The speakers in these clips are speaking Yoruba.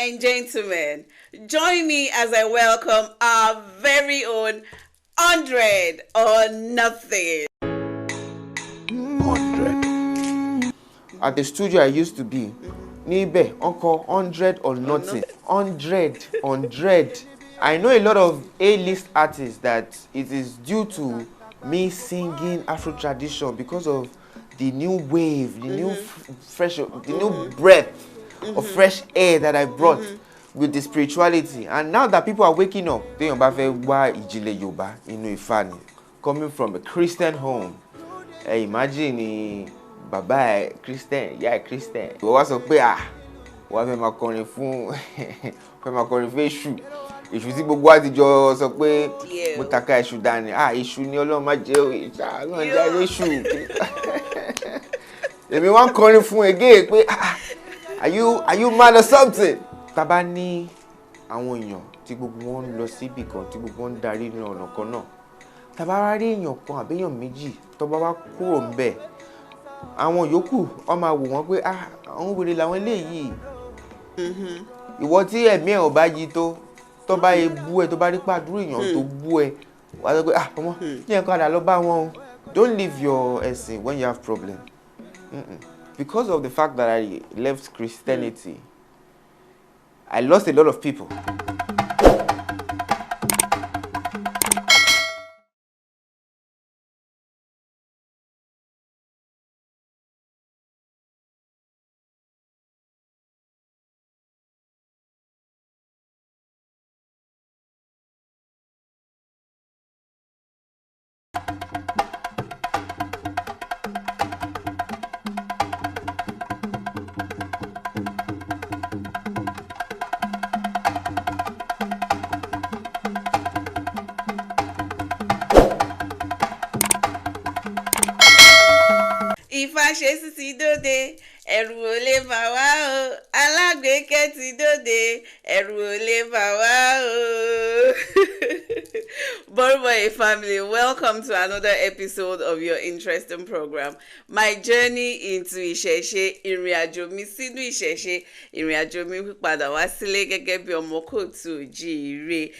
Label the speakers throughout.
Speaker 1: and gentlemen, join me as I welcome our very own Hondread or Nothing.
Speaker 2: At the studio I used to be, Nibe, Uncle, Hondread or Nothing. Hondread. I know a lot of A-list artists that it is due to me singing Afro-tradition because of the new wave, the new fresh, the new breath of fresh air that I brought with the spirituality. And now that people are waking up, coming from a Christian home, imagine Baba Christian, yeah Christian. What's up, wọ́n fẹ́ máa kọrin fún èṣù tí gbogbo àtijọ́ sọ pé mo taka èṣù dání èṣù ni Ọlọ́run má jẹ́ Ọlọ́run jẹ́ èṣù èmi wọ́n kọrin fún again pé are you mad or something. Tá bá ní àwọn èèyàn tí gbogbo wọn lọ síbì kan tí gbogbo wọn darí ní ọ̀nà kan náà, tá bá wá rí èèyàn kan àbí èèyàn méjì tó bá wá kúrò ńbẹ̀, àwọn yòókù wọ́n máa wò wọ́n pé àwọn wèrè làwọn eléyìí. Ìwọ tí ẹ̀mí ẹ̀ ò bá yí tó bá yẹ bú ẹ, tó bá rí pàdúrà èèyàn tó bú ẹ, wàá sọ pé ọmọ ní ẹ̀kọ́ àdá lọ bá wọn o. Don't leave your ẹ̀sìn when you have problem. Because of the fact that I left Christianity, I lost a lot of people.
Speaker 1: Ìfàṣẹ́sí ti dóde, ẹ̀rù ò lè bà wá o. Alágbèékẹ́ ti dóde, ẹ̀rù ò lè bà wá o. Boruboye family, welcome to another episode of your interesting program. My journey into Isese, ìrìnàjò mi sínú Isese, ìrìnàjò mi pípadà wá sílé gẹ́gẹ́ bí ọmọ kóòtù jíire.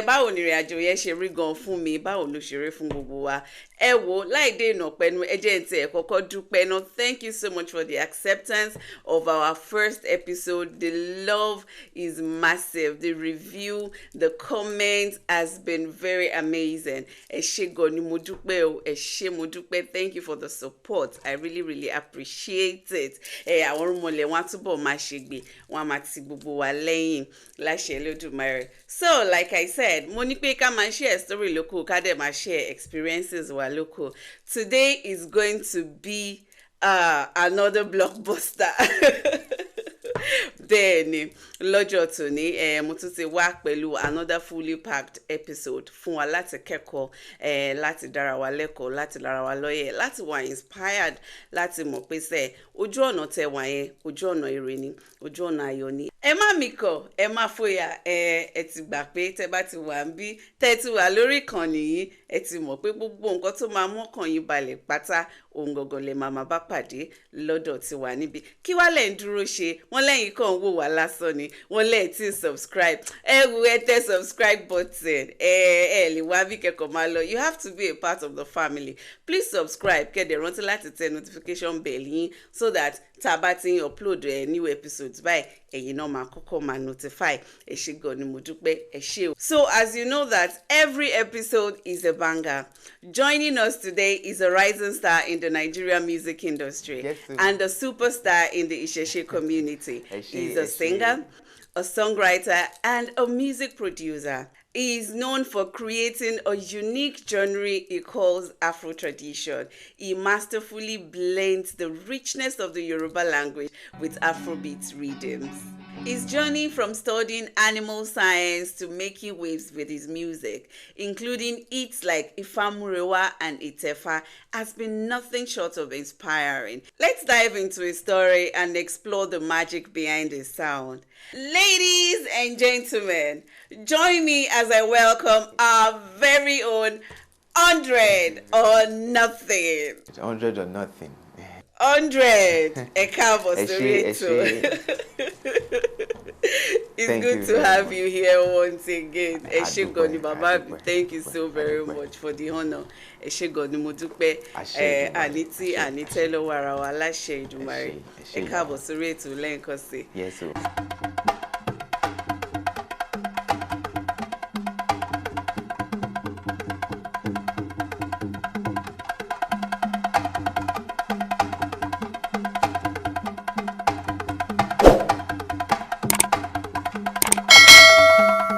Speaker 1: Báwo ni ìrìnàjò yẹn ṣe rí gan fún mi? Báwo ló ṣe rí fún gbogbo wa? Ẹ wò láì dé ìnà pẹ̀lú ẹjẹ́ ntí ẹ̀ kọ́kọ́ dúpẹ́ náà. Thank you so much for the acceptance of our first episode. The love is massive. The review, the comments has been very amazing. Ẹ ṣé gan ni mo dúpẹ́ o. Ẹ ṣé mo dúpẹ́. Thank you for the support. I really appreciate it. Àwọn ọmọlẹ̀ wọn á túbọ̀ máa ṣègbè. Wọ́n á máa ti gbogbo wa lẹ́yìn láṣẹ Olódùmarè. So like I said, mo ní pé ká máa share story lóko, ká dẹ̀ máa share experiences wa lóko. Today is going to be another blockbuster. Bẹ́ẹ̀ni, lọ́jọ́ tòní mo tún ti wá pẹ̀lú another fully packed episode fún wa láti kẹ́kọ̀ọ́, láti dára wa lẹ́kọ̀ọ́, láti lára wa lọ́yẹ̀, láti wà inspired, láti mọ̀ pé sẹ́ ojú ọ̀nà tẹ wà yẹn, ojú ọ̀nà ire ni, ojú ọ̀nà ayọ̀ ni. Ẹ má mikọ̀, ẹ má fòyà, ẹ ti gbà pé tẹ bá ti wà ń bí, tẹ ti wà lórí ìkànnì yìí, ẹ ti mọ̀ pé gbogbo nǹkan tó máa mọ́kàn yín balẹ̀ pátá ohun gangan lè máa bá pàdé lọ́dọ̀ tí wà níbí. Kí wá lẹ̀ ń dúró ṣe? Wọ́n lẹ́yìn kan wò wá lásán ni, wọ́n lẹ́yìn tí subscribe. Ẹ tẹ subscribe button. Lè wá bí kẹ́kọ̀ọ́ máa lọ. You have to be a part of the family. Please subscribe. Kẹ́dẹ̀ rántí láti tẹ notification bell yín so that tá a bá ti ń upload new episodes báyìí, ẹ̀yin náà máa kọ́kọ́ máa notify. Ẹ ṣé gan ni mo dúpẹ́, ẹ ṣé o. So as you know that every episode is a banger. Joining us today is a rising star in the Nigerian music industry,
Speaker 2: yes,
Speaker 1: and a superstar in the Isese community. He's a singer, a songwriter, and a music producer. He is known for creating a unique genre he calls Afro-tradition. He masterfully blends the richness of the Yoruba language with Afrobeat rhythms. His journey from studying animal science to making waves with his music, including hits like Ifamurewa and Itefa, has been nothing short of inspiring. Let's dive into his story and explore the magic behind his sound. Ladies and gentlemen, join me as I welcome our very own Hondread or Nothing.
Speaker 2: 100 or nothing.
Speaker 1: Hondread. Ẹ káàbọ̀ sórí ètò. It's good to have you here once again. Ẹ ṣé gan ni bàbá mi. Thank you so very much for the honor. Ẹ ṣé gan ni mo dúpẹ́. Àní tí àní tẹ́ lọ́wọ́ ara wa láṣẹ Èdùmàrè. Ẹ káàbọ̀ sórí ètò lẹ́ẹ̀kan sí.
Speaker 2: Yes, sir.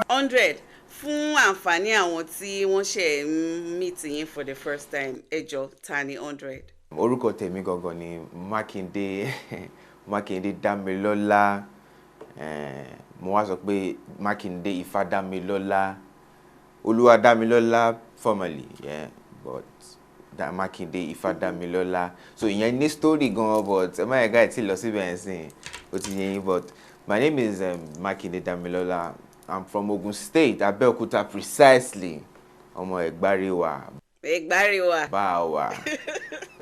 Speaker 1: Hondread, fún àǹfààní àwọn tí wọ́n ṣe ń meet yín for the first time, ẹ jọ̀ọ́ ta ni Hondread?
Speaker 2: Orúkọ tèmi gangan ni Mákindé Dámilọ́lá. Mo wá sọ pé Mákindé Ifádámilọ́lá. Olúwadámilọ́lá formally, yeah, but that Mákindé Ifádámilọ́lá. So ìyẹn ní story gan, but ẹ má yẹ ká tí lọ síbẹ̀ ẹ̀sìn ó ti yẹ yín, but my name is Mákindé Dámilọ́lá. I'm from Ogun State, Abeokuta precisely. Ọmọ Ẹ̀gbáríwá.
Speaker 1: Ẹ̀gbáríwá.
Speaker 2: Báwa.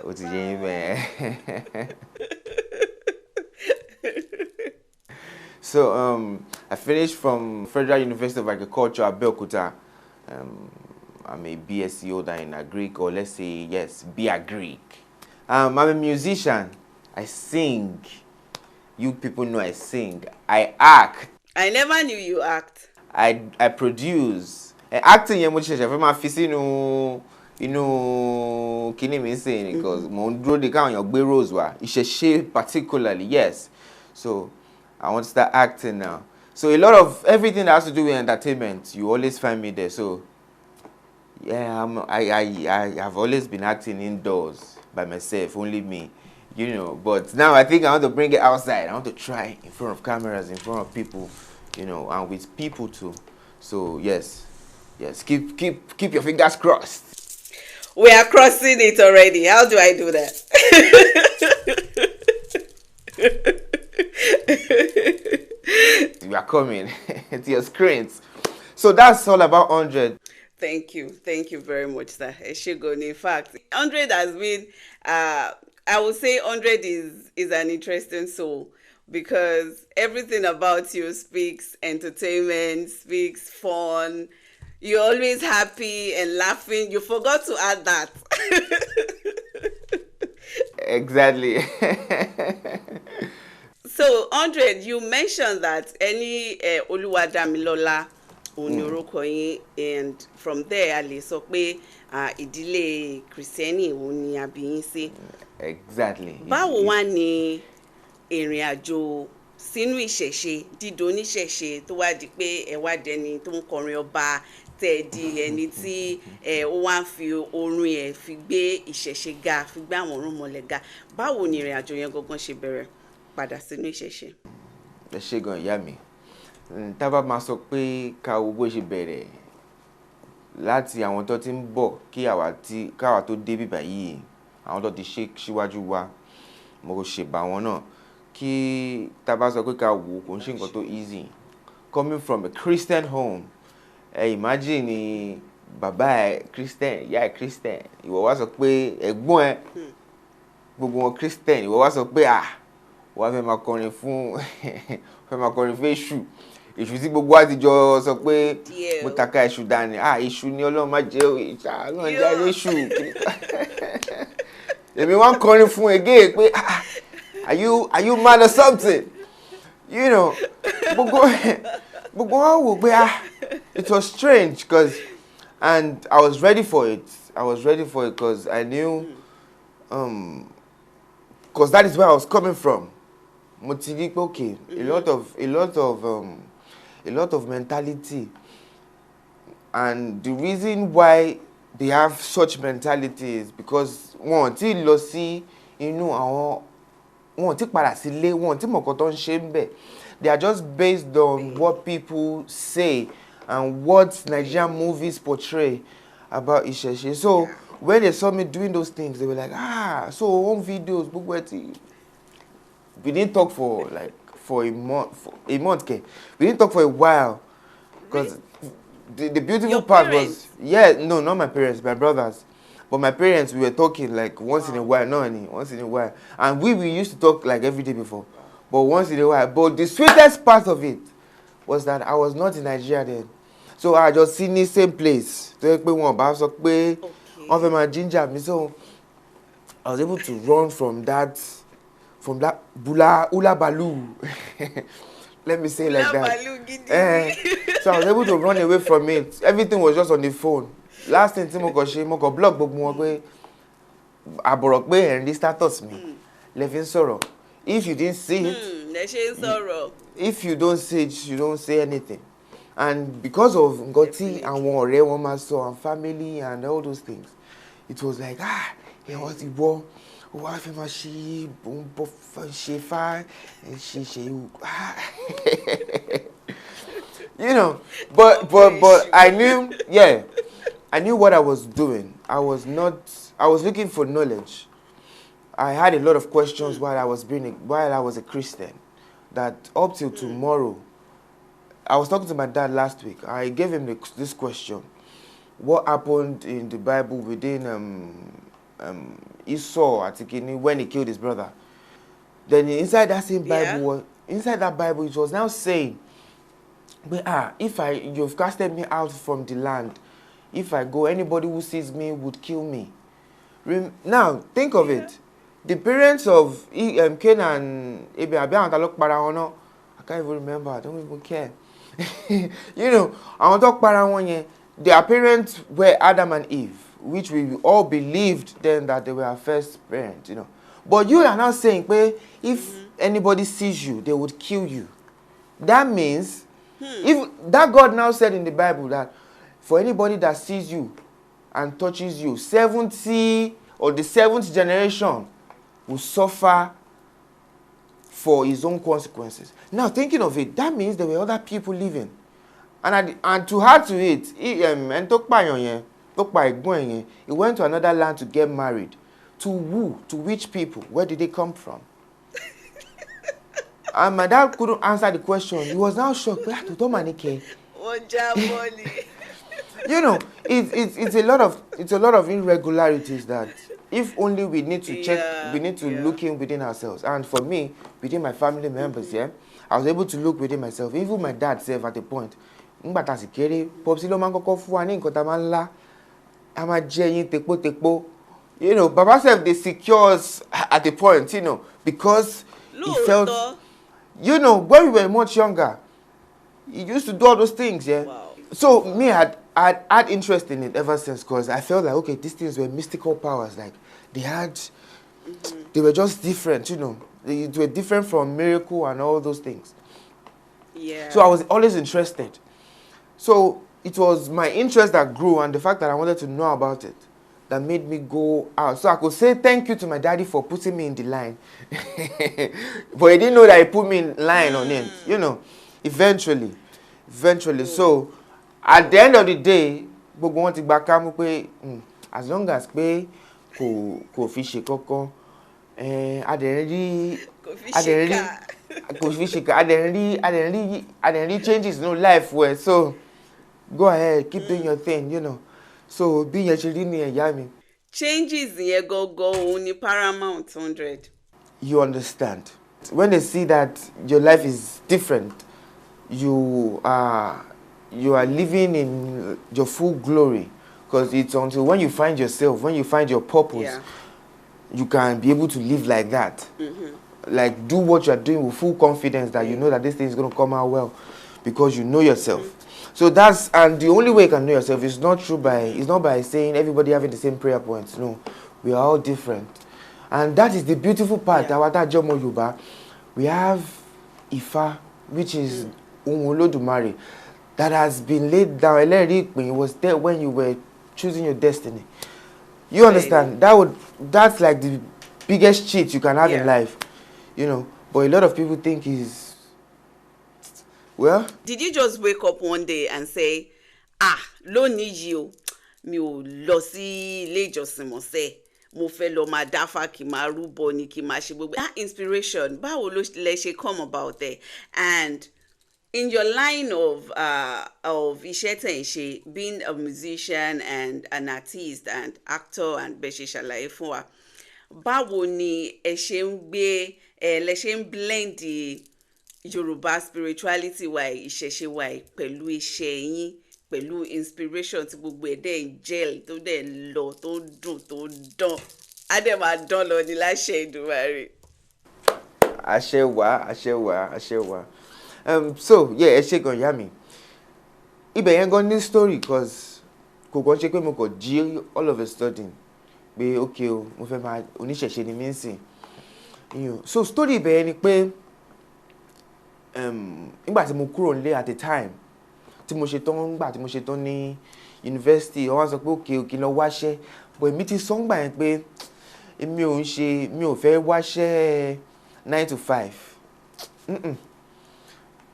Speaker 2: Ó ti yé yín bẹ́ẹ̀. So I finished from Federal University of Agriculture, Abeokuta. I'm a BSc holder in Agric, or let's say, yes, B-Agric. I'm a musician. I sing. You people know I sing. I act.
Speaker 1: I never knew you act.
Speaker 2: I produce. Acting yẹn mo ṣẹ̀ṣẹ̀ fẹ́ máa fi sínú kíní mi sìn, because mo ń dúró de káwọn èèyàn gbé roles wá. Ìṣẹ̀ṣe particularly, yes. So I want to start acting now. So a lot of everything that has to do with entertainment, you always find me there. So yeah, I have always been acting indoors by myself, only me. You know, but now I think I want to bring it outside. I want to try in front of cameras, in front of people, you know, and with people too. So yes, keep your fingers crossed.
Speaker 1: We are crossing it already. How do I do that?
Speaker 2: You are coming to your screens. So that's all about Hondread.
Speaker 1: Thank you very much, sir. Ẹ ṣé gan ni. In fact, Hondread has been I would say Hondread is an interesting soul, because everything about you speaks entertainment, speaks fun. You're always happy and laughing. You forgot to add that.
Speaker 2: Exactly.
Speaker 1: So, Hondread, you mentioned that any Olúwadámilọ́lá orúkọ yín, and from there a lè sọ pé ìdílé Kristẹni òun ni a bí yín sí.
Speaker 2: Exactly.
Speaker 1: Báwo wá ni ìrìn àjò sínú ìṣẹ̀ṣe, dídò oníṣẹ̀ṣe tó wá di pé ẹ wá dẹni tó ń kọrin ọba, tẹ́ di ẹni tí ó wá ń fi orin ẹ̀ fi gbé ìṣẹ̀ṣe ga, fi gbé àwọn ọ̀rúnmọlẹ̀ ga. Báwo ni ìrìn àjò yẹn gangan ṣe bẹ̀rẹ̀ padà sínú ìṣẹ̀ṣe?
Speaker 2: Ẹ ṣé gan ìyá mi. Tá bá máa sọ pé ká wo bó ṣe bẹ̀rẹ̀ láti àwọn tó ti ń bọ̀ káwa tó dé bíbà yìí, àwọn tó ti ṣe síwájú wa, mo kò ṣe bá wọn náà, kí tá bá sọ pé ká wò kò ń ṣe nǹkan tó easy. Coming from a Christian home, imagine ni bàbá ẹ Christian, ìyá ẹ Christian, ìwọ wá sọ pé ẹ̀gbọ́n ẹ gbogbo wọn Christian, ìwọ wá sọ pé wọ́n fẹ́ máa kọrin fún èṣù. Èṣù tí gbogbo wa ti jọ sọ pé mo taka èṣù dání, èṣù ni Ọlọ́run má jẹ́ Ọlọ́run jẹ́ èṣù. Èmi wá ń kọrin fún again pé are you mad or something? You know, gbogbo wa wò pé it was strange, and I was ready for it. Because I knew because that is where I was coming from. Mo ti rí pé okay, a lot of mentality, and the reason why they have such mentality is because wọ́n ti lọ sí inú àwọn, wọ́n ti padà sílé, wọ́n ti mọ̀ nǹkan tó ń ṣe ń bẹ̀. They are just based on what people say and what Nigerian movies portray about Isese. So when they saw me doing those things, they were like, so home videos, gbogbo ẹ. We didn't talk for a month. We didn't talk for a while, because the beautiful
Speaker 1: Your
Speaker 2: part
Speaker 1: parents?
Speaker 2: was, no, not my parents, my brothers. But my parents, we were talking like once in a while, once in a while. And we used to talk like every day before, but once in a while. But the sweetest part of it was that I was not in Nigeria then. So I just seen the same place. So
Speaker 1: Okay.
Speaker 2: ginger me. So I was able to run from that bula ula balu. Let me say it like that. So I was able to run away from it. Everything was just on the phone. Last thing mo ko blog gbogbo wọn pé àbọ̀rọ̀ pé ẹ̀ ń rí status mi lẹ́fí ń sọ̀rọ̀. If you didn't see it, if you don't see it, you don't say anything. And because of nǹkan tí àwọn ọ̀rẹ́ wọn máa sọ and family and all those things, it was like ẹ̀ wọ́n ti wọ́ wá fẹ́ máa ṣe bọ́ ṣe fá ṣe you know, but I knew what I was doing. I was looking for knowledge. I had a lot of questions while I was a Christian, that up till tomorrow. I was talking to my dad last week. I gave him this question: what happened in the Bible within Esau when he killed his brother? Then inside that same Bible, it was now saying, but you've casted me out from the land. If I go, anybody who sees me would kill me. Now think of it. The parents of Cain and Abel, I can't even remember. I don't even care. You know, their parents were Adam and Eve, which we all believed then that they were our first parents, you know. But you are now saying, if anybody sees you, they would kill you. That means, if that God now said in the Bible that for anybody that sees you and touches you, 70 or the 7th generation will suffer for his own consequences. Now, thinking of it, that means there were other people living. And to add to it, he went to another land to get married. To who? To which people? Where did they come from? And my dad couldn't answer the question. He was now shocked. You know, it's a lot of irregularities that if only we need to check, we need to look in within ourselves. And for me, within my family members, I was able to look within myself. Even my dad said at a point, you know, Baba said they secure us at a point, you know, because he felt, you know, when we were much younger, he used to do all those things,
Speaker 1: Wow.
Speaker 2: So me, I had interest in it ever since, because I felt like, okay, these things were mystical powers. Like, they were just different, you know. They were different from miracle and all those things.
Speaker 1: Yeah.
Speaker 2: So I was always interested. So it was my interest that grew, and the fact that I wanted to know about it that made me go out. So I could say thank you to my daddy for putting me in the line. But he didn't know that he put me in line on it, you know, eventually. So at the end of the day, as long as kò fi ṣe kankan, changes no life well. So go ahead, keep doing your thing, you know. So be your children yami.
Speaker 1: Changes yẹn go only paramount 100.
Speaker 2: You understand? When they see that your life is different, you are living in your full glory, because it's until when you find yourself, when you find your purpose, you can be able to live like that. Like, do what you are doing with full confidence that you know that this thing is going to come out well, because you know yourself. So and the only way you can know yourself is not by saying everybody having the same prayer points. No, we are all different. And that is the beautiful part. We have Ifa, which is Olodumare, that has been laid down. It was there when you were choosing your destiny. You understand? That's like the biggest cheat you can have in life. You know, but a lot of people think is, well.
Speaker 1: Did you just wake up one day and say, lónìí yìí o, mi ò lọ sí ilé ìjọsìn mọ́ sẹ́, mo fẹ́ lọ máa dáfá kí máa rúbọ ni kí máa ṣe gbogbo. Inspiration, báwo ló lẹ ṣe come about there? And in your line of iṣẹ́ tẹ̀ ń ṣe, being a musician and an artist and actor and bẹ́ẹ̀ ṣe ṣàlàyé fún wa, báwo ni ẹ ṣe ń gbé lẹ ṣe ń blend Yorùbá spirituality wa yìí, ìṣẹ̀ṣe wa yìí, pẹ̀lú iṣẹ́ yín, pẹ̀lú inspiration tí gbogbo ẹ̀ dẹ̀ ń gel tó dẹ̀ ń lọ tó dùn tó dán, á dẹ̀ máa dán lọ ní láṣẹ Èdùmàrè.
Speaker 2: àṣẹ wá àṣẹ wá àṣẹ wá. So yeah, ẹ ṣe gan ìyá mi. Ibẹ̀ yẹn gan ní story cause kò kàn ṣe pé mo kàn jí all of a sudden pé okay o mo fẹ́ máa oníṣẹ̀ṣe ni mí ń sìn. So story ibẹ̀ yẹn ni pé nígbà tí mo kúrò nílé at the time tí mo ṣe tán nígbà tí mo ṣe tán ní university wọ́n wá sọ pé okay o kí n lọ wáṣẹ́ but èmi ti sọ ńgbà yẹn pé mi ò fẹ́ wáṣẹ́ 9 to 5.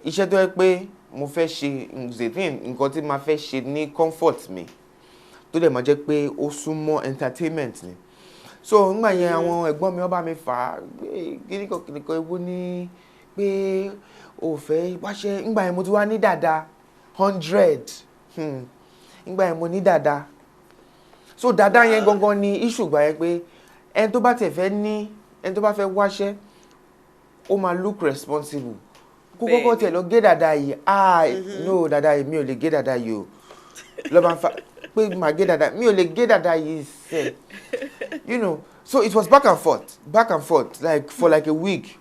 Speaker 2: Iṣẹ́ tó yẹ pé mo fẹ́ ṣe nǹkan tí máa fẹ́ ṣe ní comfort mi tó dẹ̀ máa jẹ́ pé ó súnmọ́ entertainment ni. So nígbà yẹn àwọn ẹ̀gbọ́n mi wọ́n bá mi fà á kíníkan ewu ní pé o fẹ́ wáṣẹ́. Nígbà yẹn mo ti wá ní dàda Hondread. Nígbà yẹn mo ní dàda. So dàda yẹn gangan ni issue gbà yẹn pé ẹni tó bá fẹ́ wáṣẹ́ ó máa look responsible. Kó kọ́kọ́ tẹ̀ lọ gé dàda yìí. No dàda yìí mi ò lè gé dàda yìí o. Lọ bá ń fa pé màá gé dàda mi ò lè gé dàda yìí sẹ́. So it was back and forth like for like a week.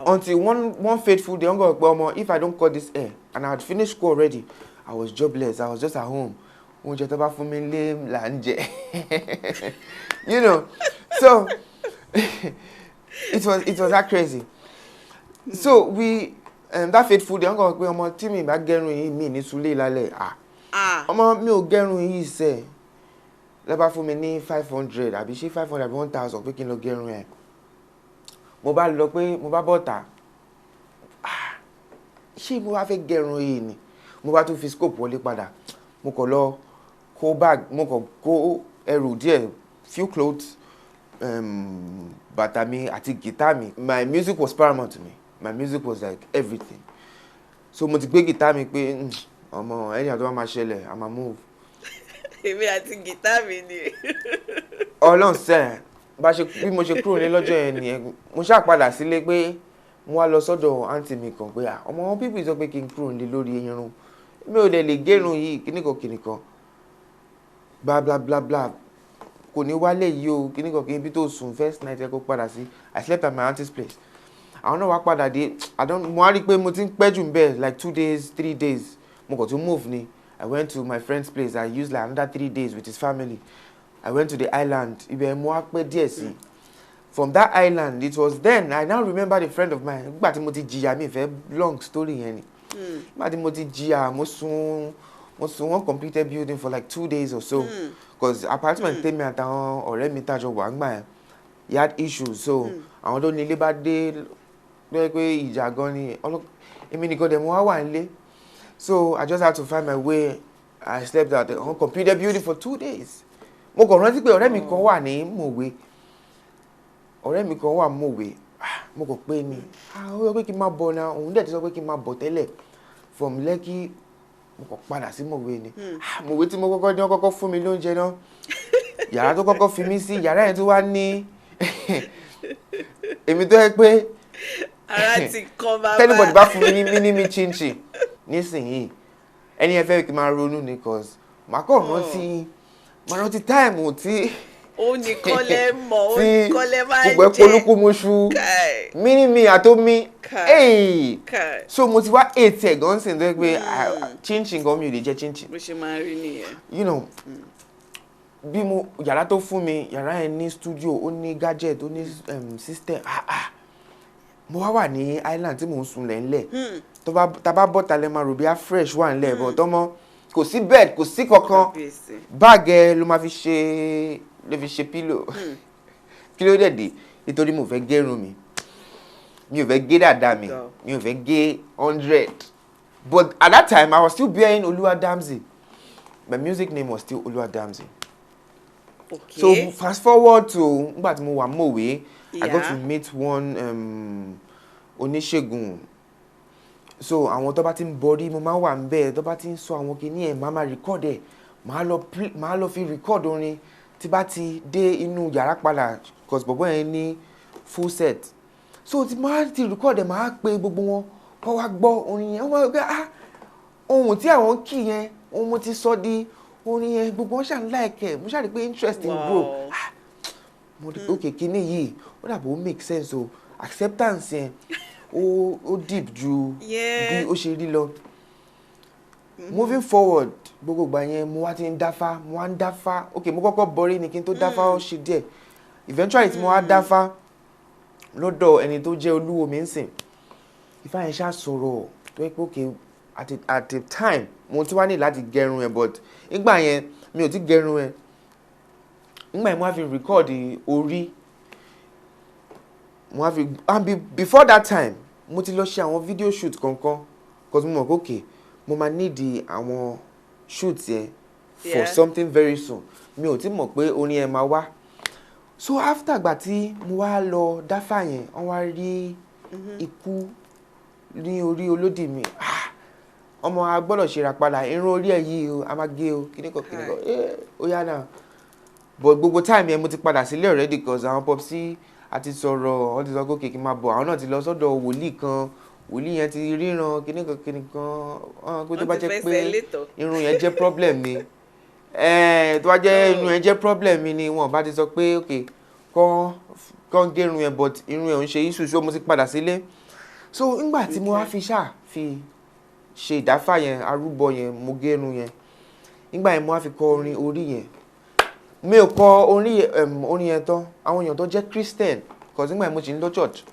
Speaker 2: Until one fateful day, I'm going to if I don't cut this hair, and I had finished school already, I was jobless. I was just at home. So it was that crazy. So we that fateful day, I'm going to tell me back getting me ní sule lálẹ́. Ọmọ mi ò gẹrun yìí ṣe. Lẹ bá fún mi ní 500 àbí ṣé 500 àbí 1000 pé kí n lọ gẹrun ẹ. Mo bá lọ pé mo bá bọ́ta ṣé mo wá fẹ́ gẹrun yìí ni mo bá tún fi scope wọlé padà mo kàn lọ kó bag mo kàn kó ẹrù díẹ̀ few clothes bàtà mi àti guitar mi. My music was paramount to me. My music was like everything. So mo ti gbé guitar mi pé ọmọ ẹni àti wọn máa ṣẹlẹ̀ a máa move.
Speaker 1: Èmi àti guitar mi ni.
Speaker 2: Ọlọ́run sẹ́ẹ̀ bí mo ṣe kúrò ní lọ́jọ́ yẹn nìyẹn mo ṣáà padà sílé pé mo wá lọ sọ́dọ̀ àǹtí mi kan pé ọmọ wọn bíbí sọ pé kí n kúrò ní lórí irun mi ò dẹ̀ lè gérun yìí kíníkan bla bla bla bla kò ní wálé yìí o kíníkan ibi tó sùn first night ẹ kó padà sí. I slept at my auntie's place. Àwọn náà wá padà dé mo wá rí i pé mo ti ń pẹ́ jù bẹ́ẹ̀ like 2 days 3 days mo kàn tún move ni. I went to my friend's place. I used like another 3 days with his family. I went to the island. Ibẹ̀ mo wá pẹ́ díẹ̀ sí. From that island, it was then I now remember the friend of mine. Nígbà tí mo ti jìyà mi fẹ́ long story yẹn ni. Nígbà tí mo ti jìyà mo sùn one completed building for like 2 days or so. Because apartment tèmi àtàwọn ọ̀rẹ́ mi tàjọ wà ńgbà yẹn. He had issues so àwọn tó ní ilé bá dé lóye pé ìjà gan ni èmi nìkan dẹ̀ mo wá wà nílé. So I just had to find my way. I slept at the uncompleted building for 2 days. Mo kàn rántí pé ọ̀rẹ́ mi kan wà ní Mòwe. Mo kàn pé ni ó yọ pé kí n máa bọ̀ náà òun dẹ̀ ti sọ pé kí n máa bọ̀ tẹ́lẹ̀ from Lekki mo kàn padà sí Mòwe ni. Mòwe tí mo kọ́kọ́ ní wọ́n kọ́kọ́ fún mi lóúnjẹ náà yàrá tó kọ́kọ́ fi mí sí yàrá yẹn tó wá ní èmi tó yẹ pé
Speaker 1: ara ti kọ́ bàbá.
Speaker 2: tẹ́nibọ̀dì bá fún mi ní mínímí chinchin nísìnyí ẹni ẹ fẹ́ kí n máa ronú ni cause màá kàn rántí táìmù tí
Speaker 1: ó ní kọ́lẹ́ mọ̀ ó ní kọ́lẹ́ máa ń jẹ́
Speaker 2: gbogbo ẹ̀pọ̀lùkù mọ̀ṣú mínímí àtómi so mo ti wá ètì ẹ̀ gan sìn tó yẹ pé chinchin gan mi ò lè jẹ chinchin.
Speaker 1: bó ṣe máa rí nìyẹn.
Speaker 2: bí mo yàrá tó fún mi yàrá yẹn ní studio ó ní gadget ó ní system mo wá wà ní island tí mò ń sùn lẹ́ńlẹ̀ tá bá bọ́ta lẹ́ máa rò bí fresh wà nílẹ̀ bọ̀ tọ́mọ kò sí bed kò sí kankan báàgì ẹ ló máa fi ṣe pillow kí ló dẹ̀ dé nítorí mo fẹ́ gérun mi ò fẹ́ gé dàda mi ò fẹ́ gé 100 but at that time I was still bearing Oluwadamzi. My music name was still Oluwadamzi. Okay. So fast forward to ngbà tí mo wà Mòwe, I got to meet one oníṣègùn. So àwọn tó bá ti ń borí mo máa wà ńbẹ̀ tó bá ti ń sọ àwọn kìíní ẹ̀ máa record ẹ̀ máa lọ fi record orin tí bá ti dé inú yàrá padà cause bọ̀bọ̀ yẹn ní full set. So tí máa ti record ẹ̀ máa pe gbogbo wọn kọ́ wá gbọ́ orin yẹn wọ́n máa gbé ohun tí àwọn kì yẹn ohun mo ti sọ di orin yẹn gbogbo wọn ṣàn láìkẹ́ mo ṣàrí pé interest in grow mo rí pé òkè kíní yìí ó dàbò ó make sense o acceptance yẹn ó deep ju bí ó ṣe rí lọ. Moving forward gbogbo ìgbà yẹn mo wá ti ń dáfá ok mo kọ́kọ́ borí ni kí n tó dáfá ó ṣe díẹ̀ eventually tí mo wá dáfá lọ́dọ̀ ẹni tó jẹ́ olúwo mi ń sìn Ifá yẹn ṣá sọ̀rọ̀ tó yẹ pé ok at the time mo ti wá ní láti gẹrun ẹ but nígbà yẹn mi ò ti gẹrun ẹ nígbà yẹn mo wá fi record orí mo wá fi before that time mo ti lọ ṣe àwọn video shoot kankan because mo mọ̀ pé ok mo máa need àwọn shoot yẹn for something very soon mi ò ti mọ̀ pé orin yẹn máa wá so after gbà tí mo wá lọ dáfà yẹn wọ́n wá rí ikú ní orí olódì mi ọmọ a gbọ́dọ̀ ṣera padà irun orí ẹ̀ yìí o a máa gé o kíníkan ó yá náà but gbogbo time yẹn mo ti padà sílé already because àwọn popsi àti sọ̀rọ̀ wọ́n ti sọ pé kèké máa bọ̀ àwọn náà ti lọ sọ́dọ̀ wòlíì kan wòlíì yẹn ti ríran kíníkan pé tó bá jẹ́ pé irun yẹn jẹ́ problem mi tó bá jẹ́ irun yẹn jẹ́ problem mi ni wọ́n bá ti sọ pé ok kàn gé irun yẹn but irun yẹn ò ń ṣe issue so mo ti padà sílé so nígbà tí mo wá fi ṣe ìdáfà yẹn arúbọ yẹn mo gé irun yẹn nígbà yẹn mo wá fi kọ orin orí yẹn mi ò kọ orin yẹn tán àwọn èèyàn tó jẹ́ Christian cause nígbà yẹn mo ṣì ń lọ church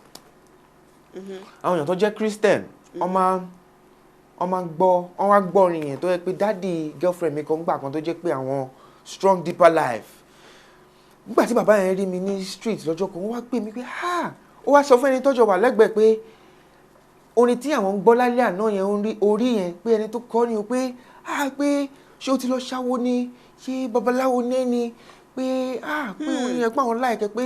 Speaker 2: àwọn èèyàn tó jẹ́ Christian wọ́n máa gbọ́ orin yẹn tó yẹ pé dádì girlfriend mi kan gbà kan tó jẹ́ pé àwọn strong deeper life nígbà tí bàbá yẹn rí mi ní street lọ́jọ́ kan wọ́n wá pè mí pé ó wá sọ fún ẹni tọ́jọ́ wà lẹ́gbẹ̀ẹ́ pé orin tí àwọn ń gbọ́ lálẹ́ àná yẹn orí yẹn pé ẹni tó kọ́ ni o pé pé ṣé o ti lọ ṣáwó ni ṣé babaláwo ní ẹni pé orin yẹn pé àwọn láìkẹ́ pé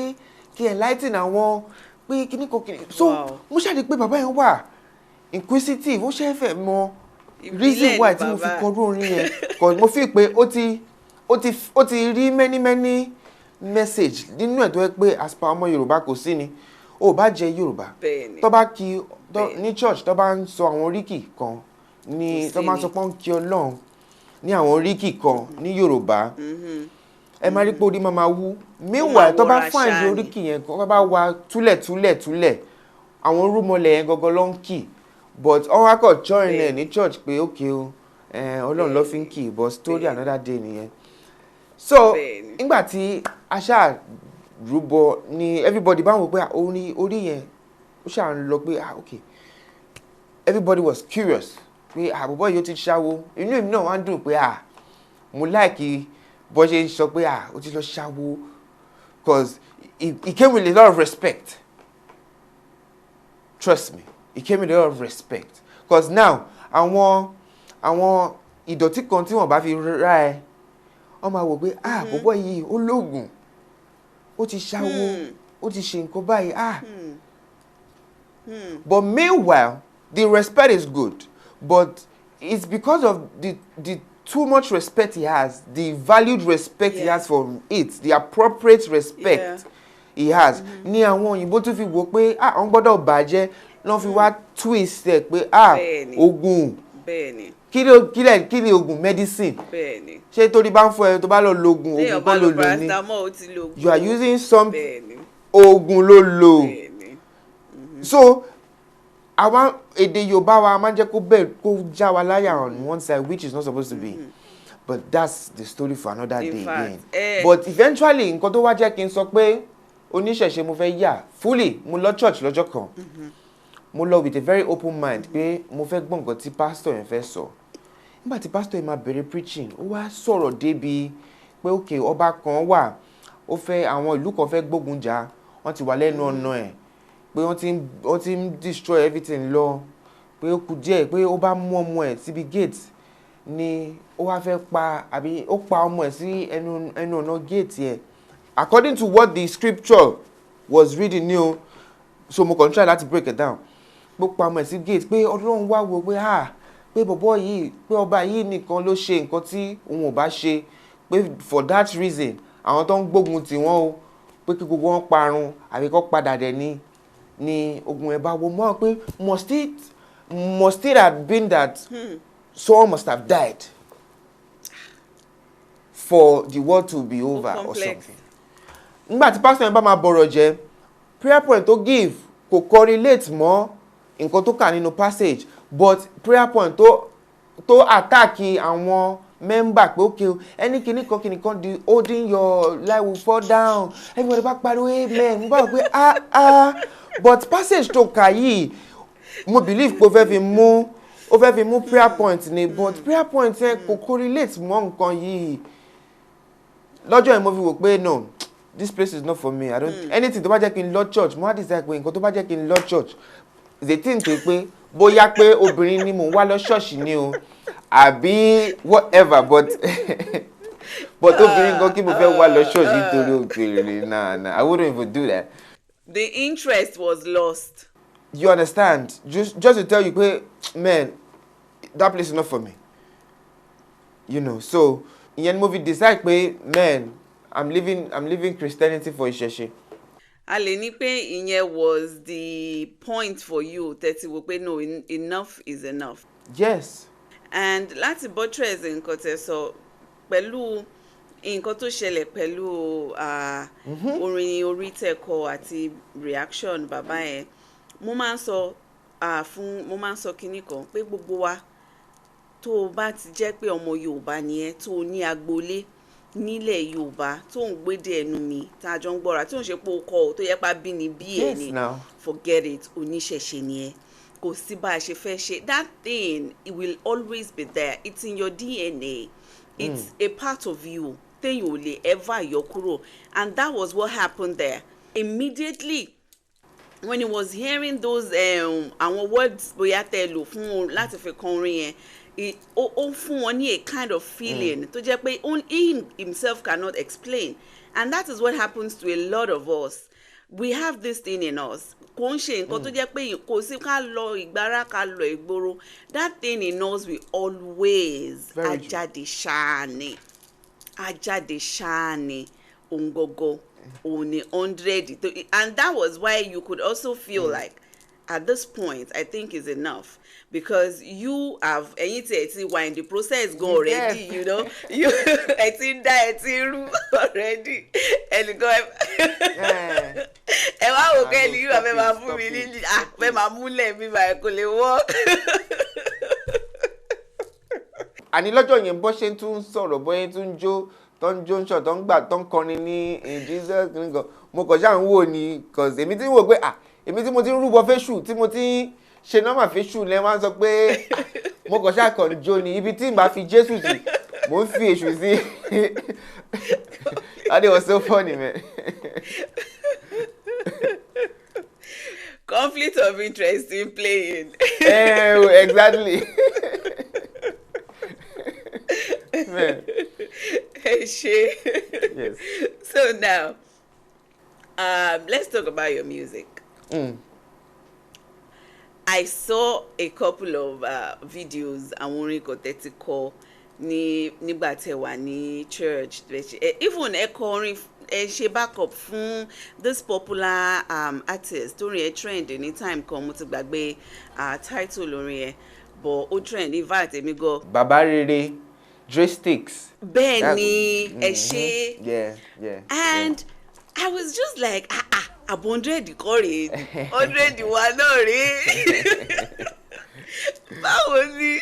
Speaker 2: kí enlighten àwọn pé kíní kan kíní so mo ṣàdí pé bàbá yẹn wà inquisitive ó ṣe é fẹ́ mọ reason why tí mo fi kọ orin yẹn cause mo fi pé ó ti rí many message nínú ẹ̀ tó yẹ pé as per ọmọ Yorùbá kò sí ni ó bá jẹ́ Yorùbá tó bá kí ní church tó bá ń sọ àwọn oríkì kan ní tó bá ń sọ pé ń kí Ọlọ́run ní àwọn oríkì kan ní Yorùbá ẹ máa rí pé orí máa wú meanwhile tó bá find oríkì yẹn kan tó bá wá túlẹ̀ àwọn rúmọlẹ̀ yẹn gangan ló ń kì but ọwọ́ akọ̀ join ẹ̀ ní church pé ok o Ọlọ́run ló fi ń kì but story another day nìyẹn so nígbà tí aṣá rúbọ ni everybody bá wò pé orí yẹn ó ṣáà ń lọ pé ok everybody was curious pé àbúbọ̀ yìí ó ti ṣáwó inú èmi náà wá ń dùn pé mo láìkí bó ṣe ń sọ pé ó ti lọ ṣáwó because it came with a lot of respect trust me it came with a lot of respect because now àwọn ìdọ̀tí kan tí wọ́n bá fi ra ẹ wọ́n máa wò pé àbúbọ̀ yìí ó lóògùn ó ti ṣáwó ó ti ṣe nǹkan báyìí but meanwhile the respect is good but it's because of the too much respect he has the valued respect he has for it the appropriate respect he has ní àwọn òyìnbó tún fi wò pé àwọn gbọ́dọ̀ bàjẹ́ lọ́n fi wá twist ẹ̀ pé oògùn kí ni oògùn medicine ṣé torí bá ń fọ ẹ tó bá lọ lo oògùn kan ló lò ní you are using some oògùn ló lò so àwọn èdè Yorùbá wa máa ń jẹ́ kó já wa láyà on one side which is not supposed to be but that's the story for another day again but eventually nǹkan tó wá jẹ́ kí n sọ pé oníṣẹ̀ṣe mo fẹ́ yà fully mo lọ church lọ́jọ́ kan mo lọ with a very open mind pé mo fẹ́ gbọ́ nǹkan tí pastor yẹn fẹ́ sọ nígbà tí pastor yẹn máa bẹ̀rẹ̀ preaching ó wá sọ̀rọ̀ débi pé okay ọba kan wà ó fẹ́ àwọn ìlú kan fẹ́ gbógun jà wọ́n ti wà lẹ́nu ọ̀nà ẹ̀ pé wọ́n ti ń destroy everything lọ pé ó kù díẹ̀ pé ó bá mú ọmọ ẹ̀ síbi gate ni ó wá fẹ́ pa àbí ó pa ọmọ ẹ̀ sí ẹnu ọ̀nà gate yẹn according to what the scripture was reading ni so mo kàn try láti break it down pé ó pa ọmọ ẹ̀ sí gate pé Ọlọ́run wá wo pé pé bọ̀bọ̀ yìí pé ọba yìí nìkan ló ṣe nǹkan tí òun ò bá ṣe pé for that reason àwọn tó ń gbógun tì wọ́n o pé kí gbogbo wọn parun àbí kó padà dẹ̀ ni ogun ẹ̀ bá wo mọ́ pé must it have been that someone must have died for the world to be over or something? Nígbà tí pastor yẹn bá máa bọ̀rọ̀ jẹ́, prayer point tó give kò correlate mọ́ nǹkan tó kà nínú passage, but prayer point tó attack àwọn member pé okay any kìíní kan the holding your life will fall down, everybody bá pariwo amen, mo bá wò pé but passage tó kà yìí mo believe pé ó fẹ́ fi mú prayer point ni, but prayer point yẹn kò correlate mọ́ nǹkan yìí. Lọ́jọ́ yẹn mo fi wò pé no, this place is not for me. I don't anything tó bá jẹ́ kí n lọ church, mo wá decide pé nǹkan tó bá jẹ́ kí n lọ church is a thing pé bóyá pé obìnrin ni mo wá lọ church ni o àbí whatever, but obìnrin gan kí mo fẹ́ wá lọ church nítorí obìnrin, nah, I wouldn't even do that.
Speaker 1: The interest was lost.
Speaker 2: You understand? Just to tell you pé man, that place is not for me. You know, so ìyẹn movie decide pé man, I'm leaving Christianity for Isese.
Speaker 1: A lè ní pé ìyẹn was the point for you tẹ́tí wò pé no, enough is enough.
Speaker 2: Yes.
Speaker 1: And láti buttress nǹkan tẹ́ sọ pẹ̀lú nǹkan tó ṣẹlẹ̀ pẹ̀lú orin orí tẹ́kọ̀ àti reaction bàbá yẹn, mo máa ń sọ kinní kan pé gbogbo wa tó o bá ti jẹ́ pé ọmọ Yorùbá ni ẹ́, tó o ní agboolé nílẹ̀ Yorùbá tó ń gbédè ẹnu mi tá a jọ ń gbọ́ra tí ò ń ṣe pé o kọ ò tó yẹ pa bí ni bí ẹ ni, forget it, oníṣẹ̀ṣe ni ẹ, kò sí bá a ṣe fẹ́ ṣe. That thing, it will always be there. It's in your DNA. It's a part of you téèyàn ò lè ever yọ kúrò, and that was what happened there. Immediately when he was hearing those àwọn words bóyá tẹ́ lò fún láti fi kan orin yẹn, ó fún wọn ní a kind of feeling tó jẹ́ pé he himself cannot explain, and that is what happens to a lot of us. We have this thing in us. Kò ń ṣe nǹkan tó jẹ́ pé kò sí ká lọ ìgbára ká lọ ìgboro. That thing in us will always ajáde ṣáá ni ongogo òní 100, and that was why you could also feel like at this point I think is enough, because you have ẹ̀yin tí ẹ ti wà in the process go already, you know, you ẹ ti ń dá ẹ ti rú already ẹnìkan ẹ wá wò kẹ́ni yóò fẹ́ máa fún mi ní fẹ́ máa múlẹ̀ mi máa kò lè wọ́.
Speaker 2: Àní lọ́jọ́ yẹn bó ṣe tún sọ̀rọ̀ bóyá tún jó tó ń jó ń ṣọ̀ tó ń gbà tó ń kọrin ní in Jesus nìkan, mo kàn ṣáà ń wò ní cause èmi tí ń wò pé èmi tí mo ti ń rúbọ fẹ́ṣù tí mo ti ń ṣe nọ́mà fẹ́ṣù lẹ́ wọ́n á sọ pé mo kàn ṣáà kàn jó ni, ibi tí n bá fi Jésù sí mo ń fi èṣù sí. That was so funny, man.
Speaker 1: Conflict of interest in playing.
Speaker 2: Exactly. Man.
Speaker 1: Yes. So now, let's talk about your music. I saw a couple of videos àwọn orin kan tẹ́tí kọ nígbà tẹ́ wà ní church, even ẹ kọ orin ẹ ṣe backup fún this popular artist torí ẹ trend ní time kan, mo ti gbàgbé title orin ẹ but ó trend in fact èmi go.
Speaker 2: Bàbá rere Drastics.
Speaker 1: Bẹ́ẹ̀ ni ẹ ṣe.
Speaker 2: Yeah.
Speaker 1: And I was just like Hondread kọ́ rèé, Hondread wa náà rèé. Báwo ni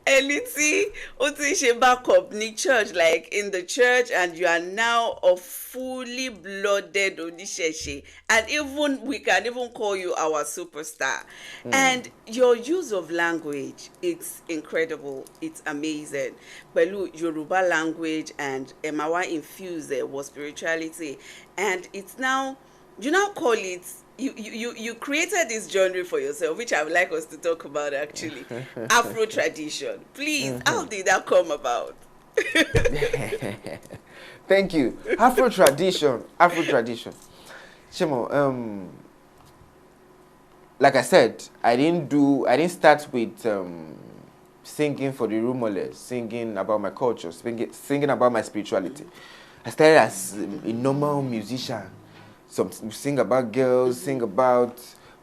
Speaker 1: ẹni tí ó ti ṣe backup ní church, like in the church, and you are now a fully blooded oníṣẹ̀ṣe, and even we can even call you our superstar. And your use of language, it's incredible, it's amazing. Pẹ̀lú Yoruba language and Emawa infused with spirituality, and it's now, you now call it, you created this genre for yourself, which I would like us to talk about actually. Afro-tradition. Please, how did that come about?
Speaker 2: Thank you. Afro-tradition. Shemo, like I said, I didn't start with singing for the rumorless, singing about my culture, singing about my spirituality. I started as a normal musician. Sing about girls, sing about